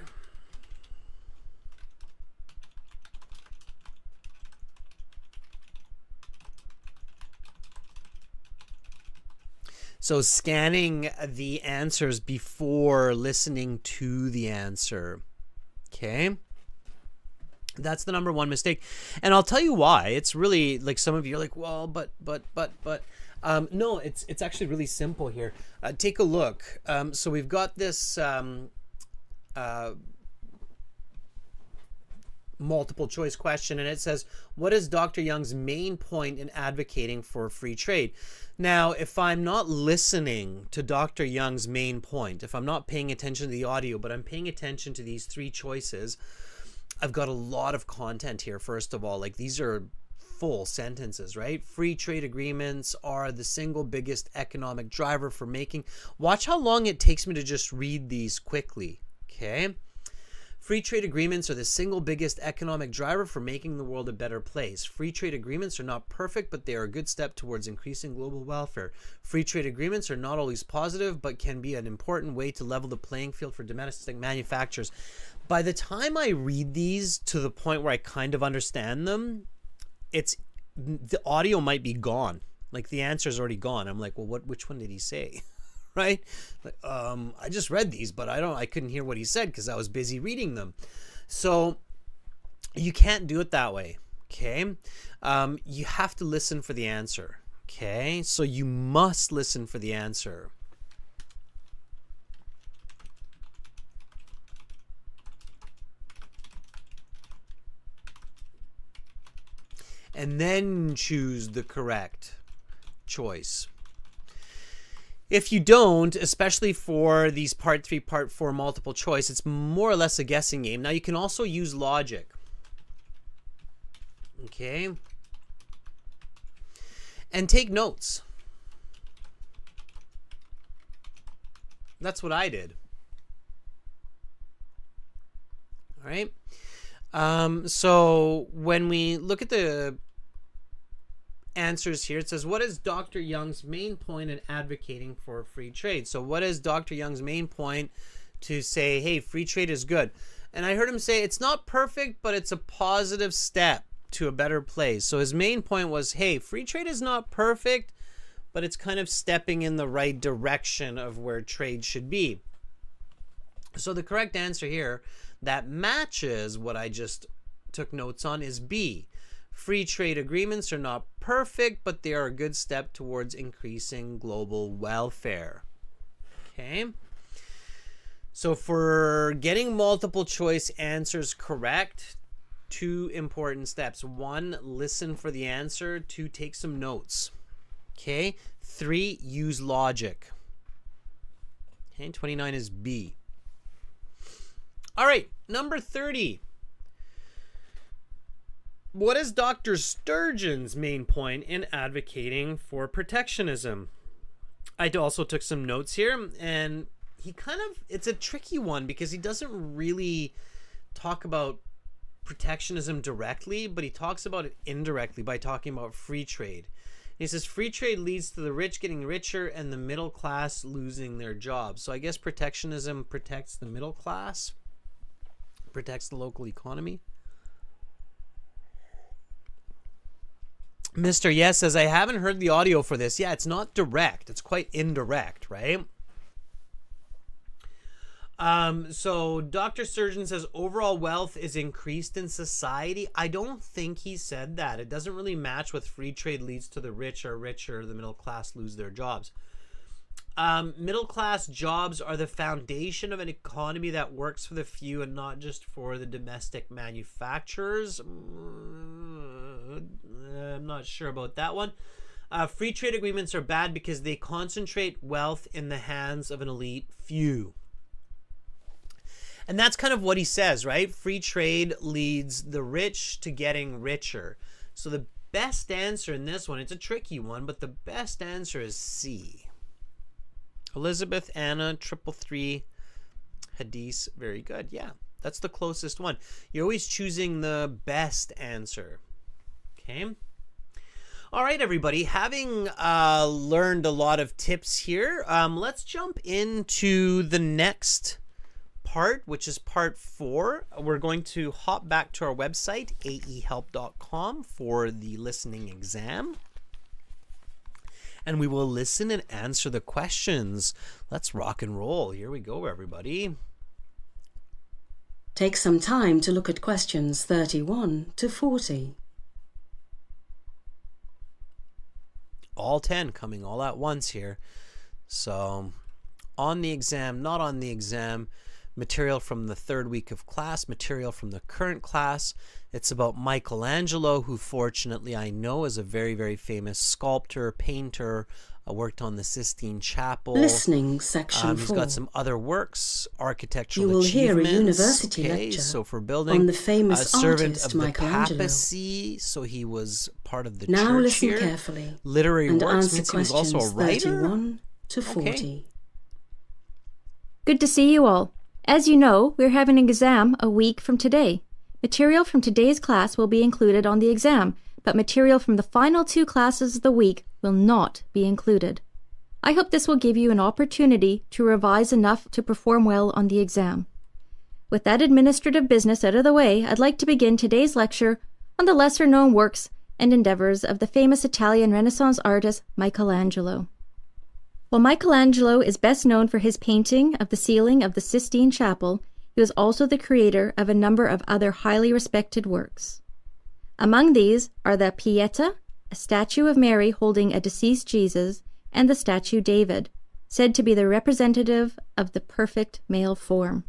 So scanning the answers before listening to the answer. Okay. That's the number one mistake. And I'll tell you why. It's really like some of you are like, well, but. No, it's actually really simple here. Take a look. So we've got this multiple choice question, and it says, what is Dr. Young's main point in advocating for free trade? Now, if I'm not listening to Dr. Young's main point, if I'm not paying attention to the audio, but I'm paying attention to these three choices, I've got a lot of content here. First of all, like these are full sentences, right? Free trade agreements are the single biggest economic driver for making. Watch how long it takes me to just read these quickly. Okay. Free trade agreements are the single biggest economic driver for making the world a better place. Free trade agreements are not perfect, but they are a good step towards increasing global welfare. Free trade agreements are not always positive, but can be an important way to level the playing field for domestic manufacturers. By the time I read these to the point where I kind of understand them, the audio might be gone. Like the answer is already gone. I'm like, well, which one did he say? Right? Like, I just read these, but I couldn't hear what he said because I was busy reading them. So you can't do it that way. Okay. You have to listen for the answer. Okay. So you must listen for the answer. And then choose the correct choice. If you don't, especially for these part 3, part 4 multiple choice, it's more or less a guessing game. Now you can also use logic. Okay. And take notes. That's what I did. All right. So when we look at the answers here, it says, what is Dr. Young's main point in advocating for free trade? So what is Dr. Young's main point to say, hey, free trade is good? And I heard him say it's not perfect, but it's a positive step to a better place. So his main point was, hey, free trade is not perfect, but it's kind of stepping in the right direction of where trade should be. So the correct answer here that matches what I just took notes on is B. Free trade agreements are not perfect, but they are a good step towards increasing global welfare. Okay. So for getting multiple choice answers correct, 2 important steps. 1, listen for the answer. 2, take some notes. Okay. 3, use logic. Okay. 29 is B. All right. Number 30. What is Dr. Sturgeon's main point in advocating for protectionism? I also took some notes here, and he it's a tricky one because he doesn't really talk about protectionism directly, but he talks about it indirectly by talking about free trade. He says free trade leads to the rich getting richer and the middle class losing their jobs. So I guess protectionism protects the middle class, protects the local economy. Mr. Yes says, I haven't heard the audio for this. Yeah, it's not direct. It's quite indirect, right? So Dr. Sturgeon says overall wealth is increased in society. I don't think he said that. It doesn't really match with free trade leads to the rich are richer, the middle class lose their jobs. Middle class jobs are the foundation of an economy that works for the few and not just for the domestic manufacturers. I'm not sure about that one. Free trade agreements are bad because they concentrate wealth in the hands of an elite few. And that's kind of what he says, right? Free trade leads the rich to getting richer. So the best answer in this one, it's a tricky one, but the best answer is C. Elizabeth, Anna, 333, Hadith, very good. Yeah, that's the closest one. You're always choosing the best answer. Okay. All right, everybody. Having learned a lot of tips here, let's jump into the next part, which is part 4. We're going to hop back to our website, aehelp.com, for the listening exam. And we will listen and answer the questions. Let's rock and roll. Here we go, everybody. Take some time to look at questions 31 to 40. All 10 coming all at once here. So, on the exam, not on the exam. Material from the 3rd week of class, material from the current class. It's about Michelangelo, who fortunately I know is a very, very famous sculptor, painter, worked on the Sistine Chapel. Listening section 4. He's got some other works, architectural You will achievements. hear a university lecture so for building, on the famous a servant artist of the Michelangelo. papacy, so he was part of the Now church listen here. carefully Literary and works answer means he was questions also a writer. 31 to 40. Okay. Good to see you all. As you know, we're having an exam a week from today. Material from today's class will be included on the exam, but material from the final 2 classes of the week will not be included. I hope this will give you an opportunity to revise enough to perform well on the exam. With that administrative business out of the way, I'd like to begin today's lecture on the lesser-known works and endeavors of the famous Italian Renaissance artist Michelangelo. While Michelangelo is best known for his painting of the ceiling of the Sistine Chapel, he was also the creator of a number of other highly respected works. Among these are the Pieta, a statue of Mary holding a deceased Jesus, and the statue David, said to be the representative of the perfect male form.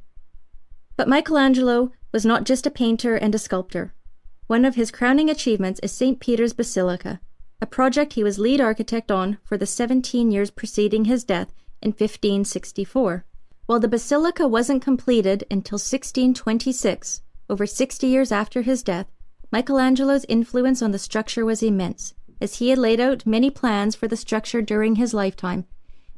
But Michelangelo was not just a painter and a sculptor. One of his crowning achievements is St. Peter's Basilica, a project he was lead architect on for the 17 years preceding his death in 1564. While the basilica wasn't completed until 1626, over 60 years after his death, Michelangelo's influence on the structure was immense, as he had laid out many plans for the structure during his lifetime,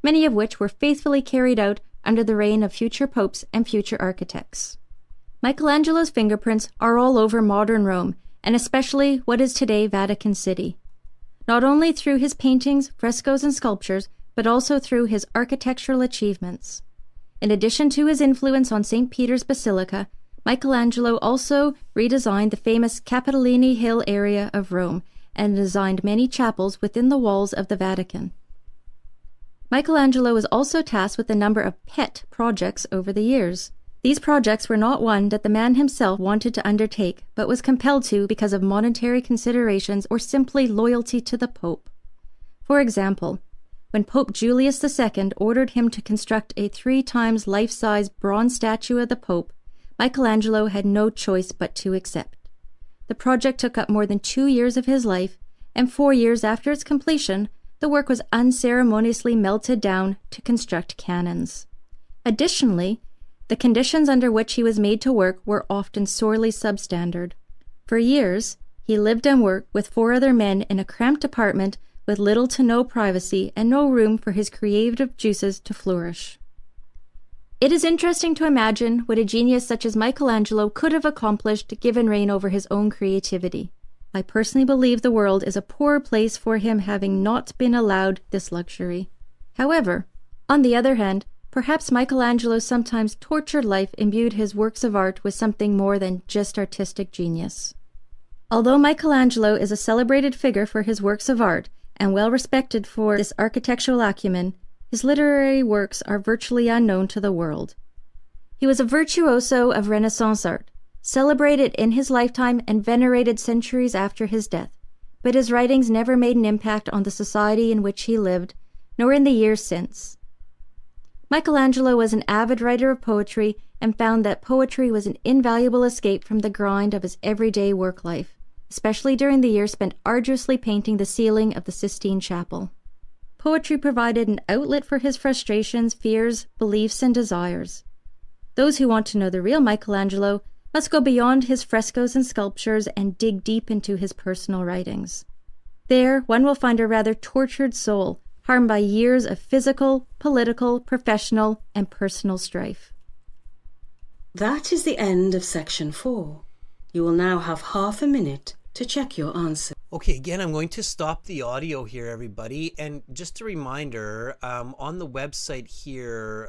many of which were faithfully carried out under the reign of future popes and future architects. Michelangelo's fingerprints are all over modern Rome, and especially what is today Vatican City. Not only through his paintings, frescoes, and sculptures, but also through his architectural achievements. In addition to his influence on St. Peter's Basilica, Michelangelo also redesigned the famous Capitoline Hill area of Rome and designed many chapels within the walls of the Vatican. Michelangelo was also tasked with a number of pet projects over the years. These projects were not one that the man himself wanted to undertake, but was compelled to because of monetary considerations or simply loyalty to the Pope. For example, when Pope Julius II ordered him to construct a 3 times life-size bronze statue of the Pope, Michelangelo had no choice but to accept. The project took up more than 2 years of his life, and 4 years after its completion, the work was unceremoniously melted down to construct cannons. Additionally, the conditions under which he was made to work were often sorely substandard. For years, he lived and worked with 4 other men in a cramped apartment with little to no privacy and no room for his creative juices to flourish. It is interesting to imagine what a genius such as Michelangelo could have accomplished given reign over his own creativity. I personally believe the world is a poor place for him having not been allowed this luxury. However, on the other hand, perhaps Michelangelo's sometimes tortured life imbued his works of art with something more than just artistic genius. Although Michelangelo is a celebrated figure for his works of art and well respected for this architectural acumen, his literary works are virtually unknown to the world. He was a virtuoso of Renaissance art, celebrated in his lifetime and venerated centuries after his death, but his writings never made an impact on the society in which he lived, nor in the years since. Michelangelo was an avid writer of poetry and found that poetry was an invaluable escape from the grind of his everyday work life, especially during the years spent arduously painting the ceiling of the Sistine Chapel. Poetry provided an outlet for his frustrations, fears, beliefs, and desires. Those who want to know the real Michelangelo must go beyond his frescoes and sculptures and dig deep into his personal writings. There, one will find a rather tortured soul, harmed by years of physical, political, professional, and personal strife. That is the end of section 4. You will now have half a minute to check your answer. Okay, again, I'm going to stop the audio here, everybody. And just a reminder, on the website here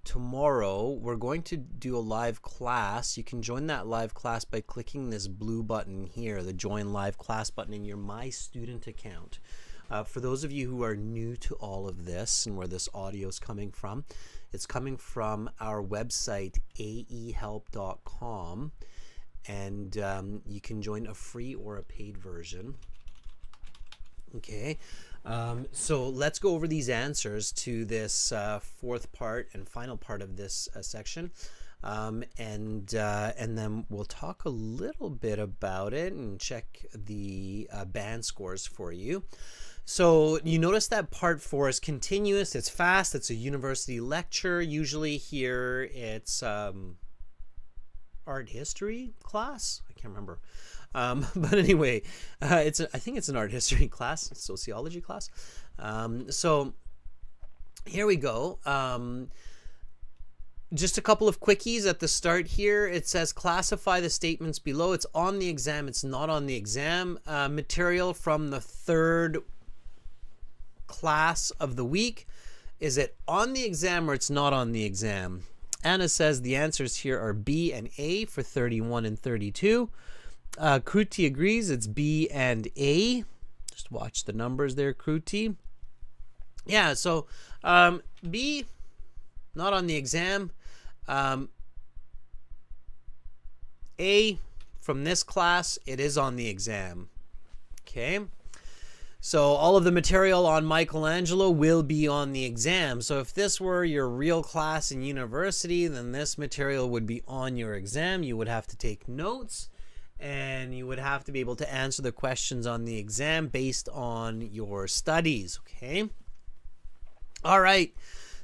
tomorrow, we're going to do a live class. You can join that live class by clicking this blue button here, the Join Live Class button in your My Student account. For those of you who are new to all of this and where this audio is coming from, it's coming from our website, aehelp.com. And you can join a free or a paid version. Okay, so let's go over these answers to this fourth part and final part of this section, and then we'll talk a little bit about it and check the band scores for you. So you notice that part 4 is continuous, it's fast, it's a university lecture. Usually here it's art history class. I can't remember. But anyway, I think it's an art history class, sociology class. So here we go. Just a couple of quickies at the start here. It says classify the statements below. It's on the exam. It's not on the exam. Material from the third class of the week. Is it on the exam or it's not on the exam? Anna says the answers here are B and A for 31 and 32. Kruti agrees it's B and A. Just watch the numbers there, Kruti. Yeah, so B, not on the exam. A, from this class, it is on the exam. Okay. So all of the material on Michelangelo will be on the exam. So if this were your real class in university, then this material would be on your exam. You would have to take notes and you would have to be able to answer the questions on the exam based on your studies, okay? All right,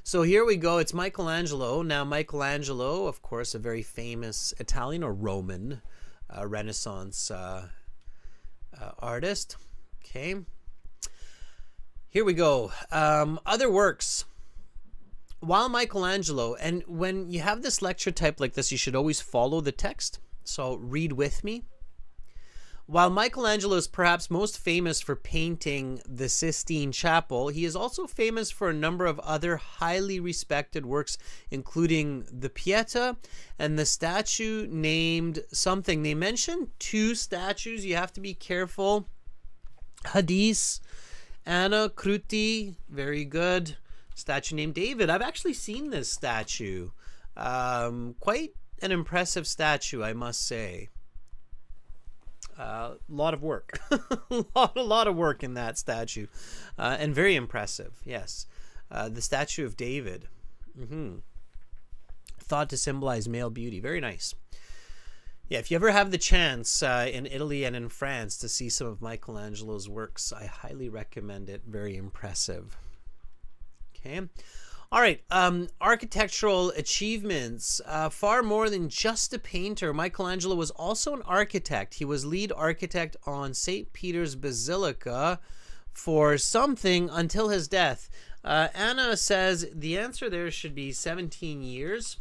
so here we go. It's Michelangelo. Now Michelangelo, of course, a very famous Italian or Roman Renaissance artist, okay? Here we go. Other works. While Michelangelo, and when you have this lecture type like this, you should always follow the text. So read with me. While Michelangelo is perhaps most famous for painting the Sistine Chapel, he is also famous for a number of other highly respected works, including the Pieta and the statue named something. They mention 2 statues. You have to be careful. Hadis. Anna, Kruti, very good. Statue named David. I've actually seen this statue. Quite an impressive statue, I must say. A lot of work. a lot of work in that statue. And very impressive, yes. The statue of David. Thought to symbolize male beauty. Very nice. Yeah, if you ever have the chance in Italy and in France to see some of Michelangelo's works, I highly recommend it. Very impressive. Okay. All right. Architectural achievements. Far more than just a painter, Michelangelo was also an architect. He was lead architect on St. Peter's Basilica for something until his death. Anna says the answer there should be 17 years.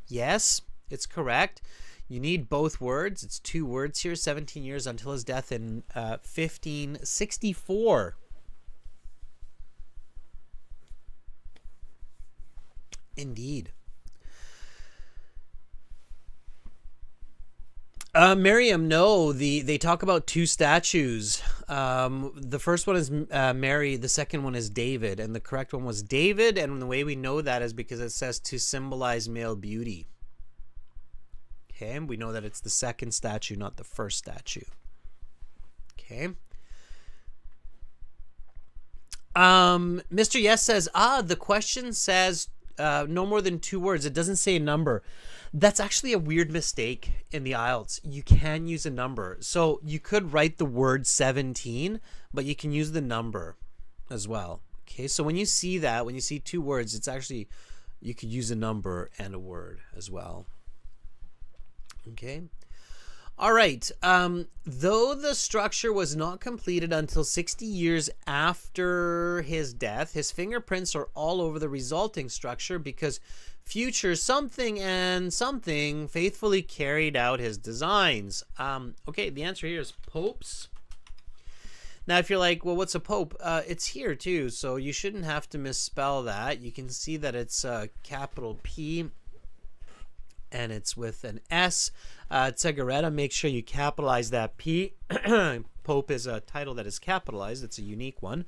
Yes, it's correct. You need both words. It's 2 words here. 17 years until his death in 1564. Indeed. Miriam, no, they talk about 2 statues. The first one is Mary, the second one is David, and the correct one was David, and the way we know that is because it says to symbolize male beauty. Okay, we know that it's the second statue, not the first statue. Okay. Mr. Yes says, the question says no more than 2 words. It doesn't say a number. That's actually a weird mistake in the IELTS. You can use a number. So you could write the word 17, but you can use the number as well. Okay, so when you see that, when you see 2 words, it's actually, you could use a number and a word as well. Okay. All right. Though the structure was not completed until 60 years after his death, his fingerprints are all over the resulting structure because future something and something faithfully carried out his designs. Okay, the answer here is popes. Now, if you're like, well, what's a pope? It's here too, so you shouldn't have to misspell that. You can see that it's capital P and it's with an S. Tsegareta, make sure you capitalize that P. Pope is a title that is capitalized. It's a unique one.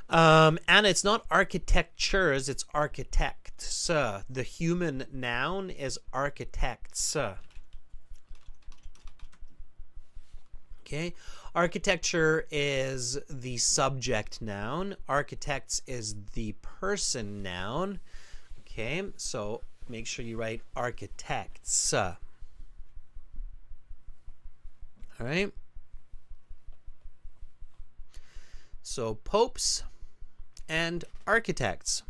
And it's not architectures, it's architects. The human noun is architects. Okay. Architecture is the subject noun. Architects is the person noun. Okay. So make sure you write architects. All right. So popes and architects.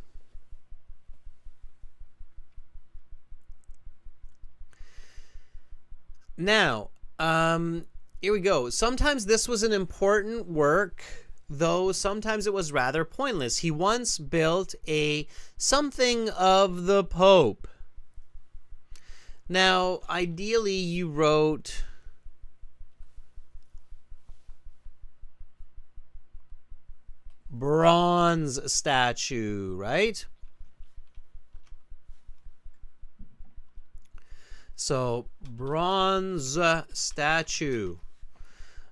Now, here we go. Sometimes this was an important work, though sometimes it was rather pointless. He once built a something of the Pope. Now, ideally, you wrote bronze statue, right? So, bronze statue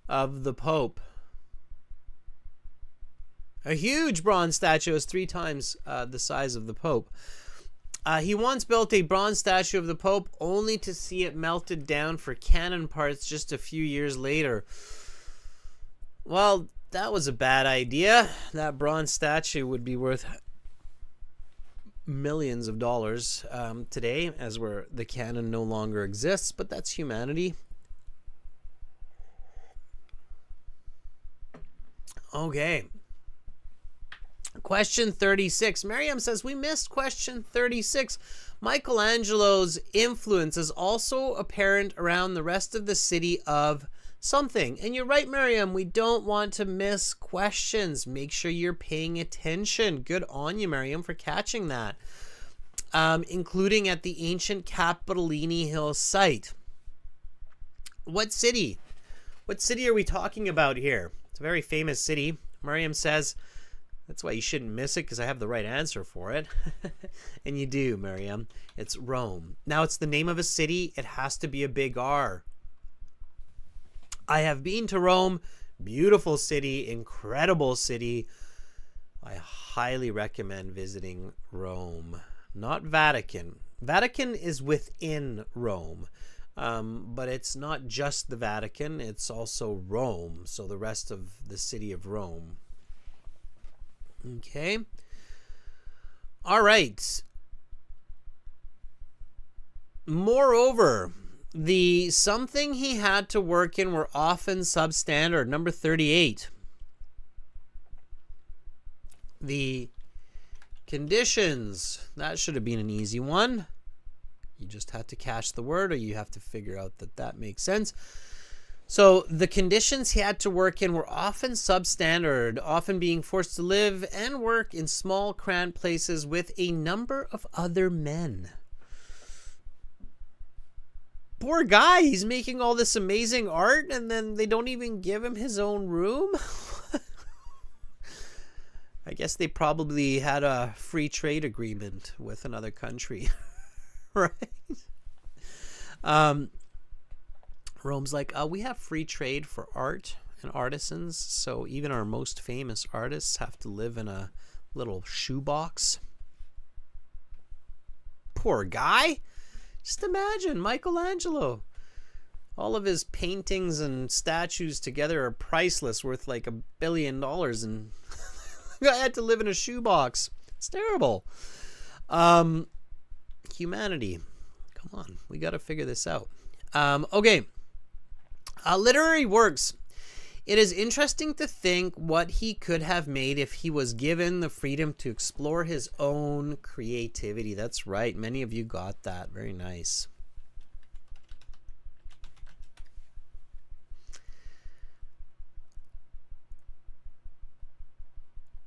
of the Pope. A huge bronze statue is 3 times the size of the Pope. He once built a bronze statue of the Pope only to see it melted down for cannon parts just a few years later. Well, that was a bad idea. That bronze statue would be worth millions of dollars today, as the cannon no longer exists, but that's humanity. Okay. Question 36. Miriam says, we missed question 36. Michelangelo's influence is also apparent around the rest of the city of something. And you're right, Miriam. We don't want to miss questions. Make sure you're paying attention. Good on you, Miriam, for catching that. Including at the ancient Capitoline Hill site. What city? What city are we talking about here? It's a very famous city. Miriam says, that's why you shouldn't miss it, because I have the right answer for it. And you do, Miriam. It's Rome. Now, it's the name of a city. It has to be a big R. I have been to Rome. Beautiful city. Incredible city. I highly recommend visiting Rome. Not Vatican. Vatican is within Rome. But it's not just the Vatican. It's also Rome. So the rest of the city of Rome. Okay. All right. Moreover, the something he had to work in were often substandard. Number 38. The conditions. That should have been an easy one. You just have to catch the word, or you have to figure out that makes sense. So the conditions he had to work in were often substandard, often being forced to live and work in small, cramped places with a number of other men. Poor guy, he's making all this amazing art and then they don't even give him his own room. I guess they probably had a free trade agreement with another country, right? Rome's like, we have free trade for art and artisans, so even our most famous artists have to live in a little shoebox. Poor guy. Just imagine Michelangelo. All of his paintings and statues together are priceless, worth like $1 billion, and I had to live in a shoebox. It's terrible. Humanity. Come on, we got to figure this out. Okay. Literary works. It is interesting to think what he could have made if he was given the freedom to explore his own creativity. That's right. Many of you got that. Very nice.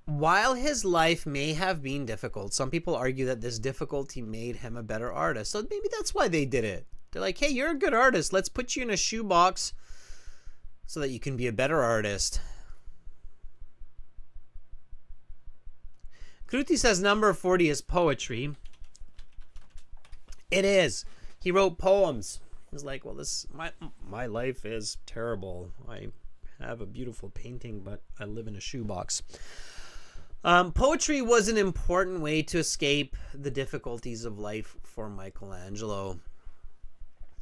While his life may have been difficult, some people argue that this difficulty made him a better artist. So maybe that's why they did it. They're like, hey, you're a good artist. Let's put you in a shoebox so that you can be a better artist. Kruti says number 40 is poetry. It is. He wrote poems. He's like, well, my life is terrible. I have a beautiful painting, but I live in a shoebox. Poetry was an important way to escape the difficulties of life for Michelangelo.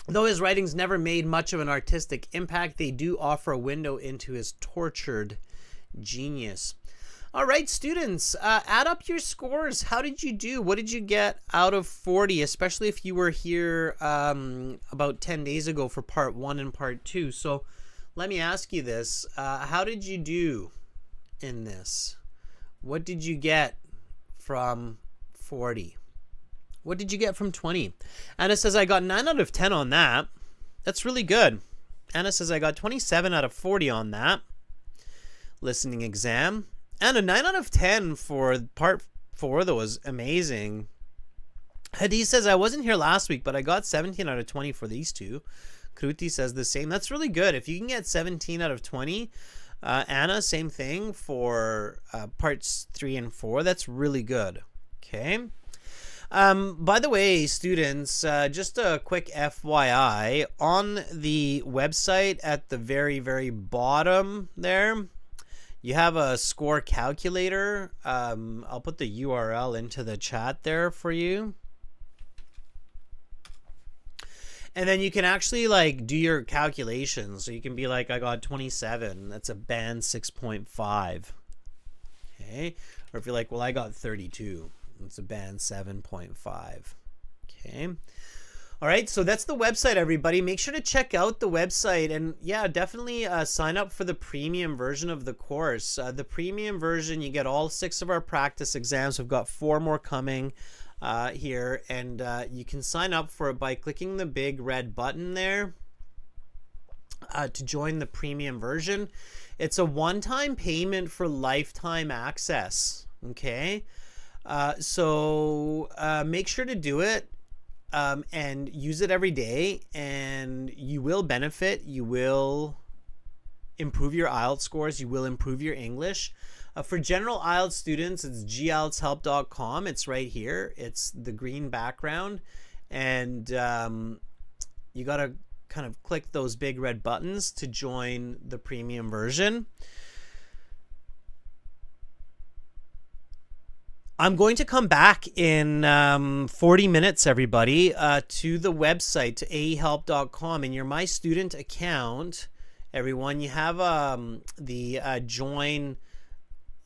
Though his writings never made much of an artistic impact, they do offer a window into his tortured genius. All right, students, add up your scores. How did you do? What did you get out of 40, especially if you were here about 10 days ago for part 1 and part 2? So let me ask you this. How did you do in this? What did you get from 40? What did you get from 20? Anna says, I got 9 out of 10 on that. That's really good. Anna says, I got 27 out of 40 on that listening exam. And a 9 out of 10 for part 4. That was amazing. Hadi says, I wasn't here last week, but I got 17 out of 20 for these two. Kruti says the same. That's really good. If you can get 17 out of 20, Anna, same thing for parts 3 and 4. That's really good. Okay. By the way, students, just a quick FYI, on the website at the very, very bottom there, you have a score calculator. I'll put the URL into the chat there for you. And then you can actually like do your calculations. So you can be like, I got 27. That's a band 6.5. Okay. Or if you're like, well, I got 32. It's a band 7.5. Okay. All right. So that's the website, everybody. Make sure to check out the website. And yeah, definitely sign up for the premium version of the course. The premium version, you get all 6 of our practice exams. We've got 4 more coming here. And you can sign up for it by clicking the big red button there to join the premium version. It's a one-time payment for lifetime access. Okay. So make sure to do it and use it every day, and you will benefit. You will improve your IELTS scores. You will improve your English. For general IELTS students, it's gieltshelp.com. It's right here. It's the green background, and you got to kind of click those big red buttons to join the premium version. I'm going to come back in 40 minutes, everybody, to the website, to aehelp.com. In your My Student account, everyone, you have the join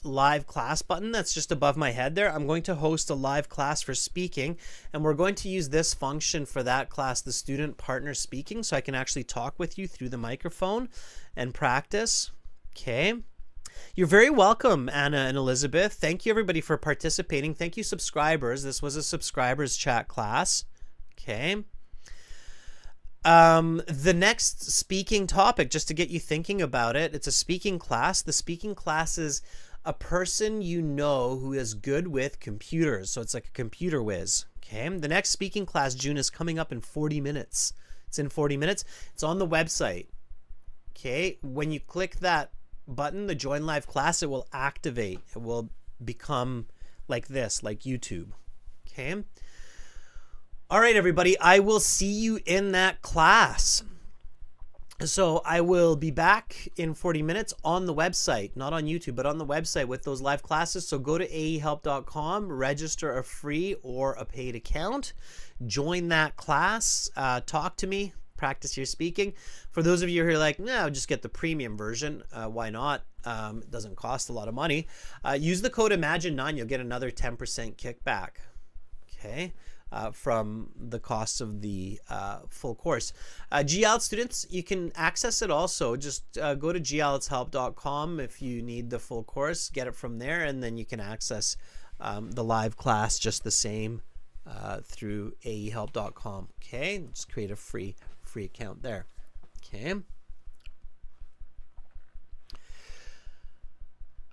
live class button that's just above my head there. I'm going to host a live class for speaking, and we're going to use this function for that class, the student partner speaking, so I can actually talk with you through the microphone and practice. Okay. You're very welcome, Anna and Elizabeth. Thank you, everybody, for participating. Thank you, subscribers. This was a subscribers chat class. Okay. The next speaking topic, just to get you thinking about it, it's a speaking class. The speaking class is a person you know who is good with computers. So it's like a computer whiz. Okay. The next speaking class, June, is coming up in 40 minutes. It's in 40 minutes. It's on the website. Okay. When you click that button, the join live class, it will activate. It will become like this, like YouTube. Okay. All right, everybody. I will see you in that class. So I will be back in 40 minutes on the website, not on YouTube, but on the website with those live classes. So go to aehelp.com, register a free or a paid account, join that class, talk to me, practice your speaking. For those of you who are like, no, just get the premium version. Why not? It doesn't cost a lot of money. Use the code IMAGINE9. You'll get another 10% kickback. Okay. From the cost of the full course. IELTS students, you can access it also. Just go to IELTShelp.com if you need the full course, get it from there, and then you can access the live class just the same through aehelp.com. Okay, just create a free account there. Okay.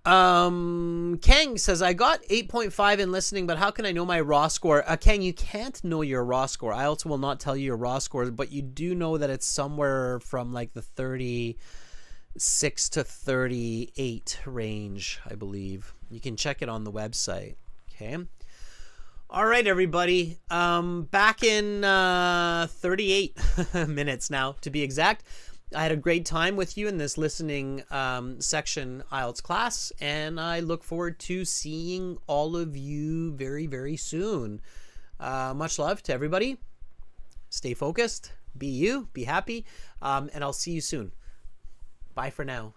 Kang says, I got 8.5 in listening, but how can I know my raw score? Kang, you can't know your raw score. IELTS will not tell you your raw score, but you do know that it's somewhere from like the 36 to 38 range, I believe. You can check it on the website. Okay. All right, everybody. Back in 38 minutes now, to be exact. I had a great time with you in this listening section IELTS class, and I look forward to seeing all of you very, very soon. Much love to everybody. Stay focused. Be you. Be happy. And I'll see you soon. Bye for now.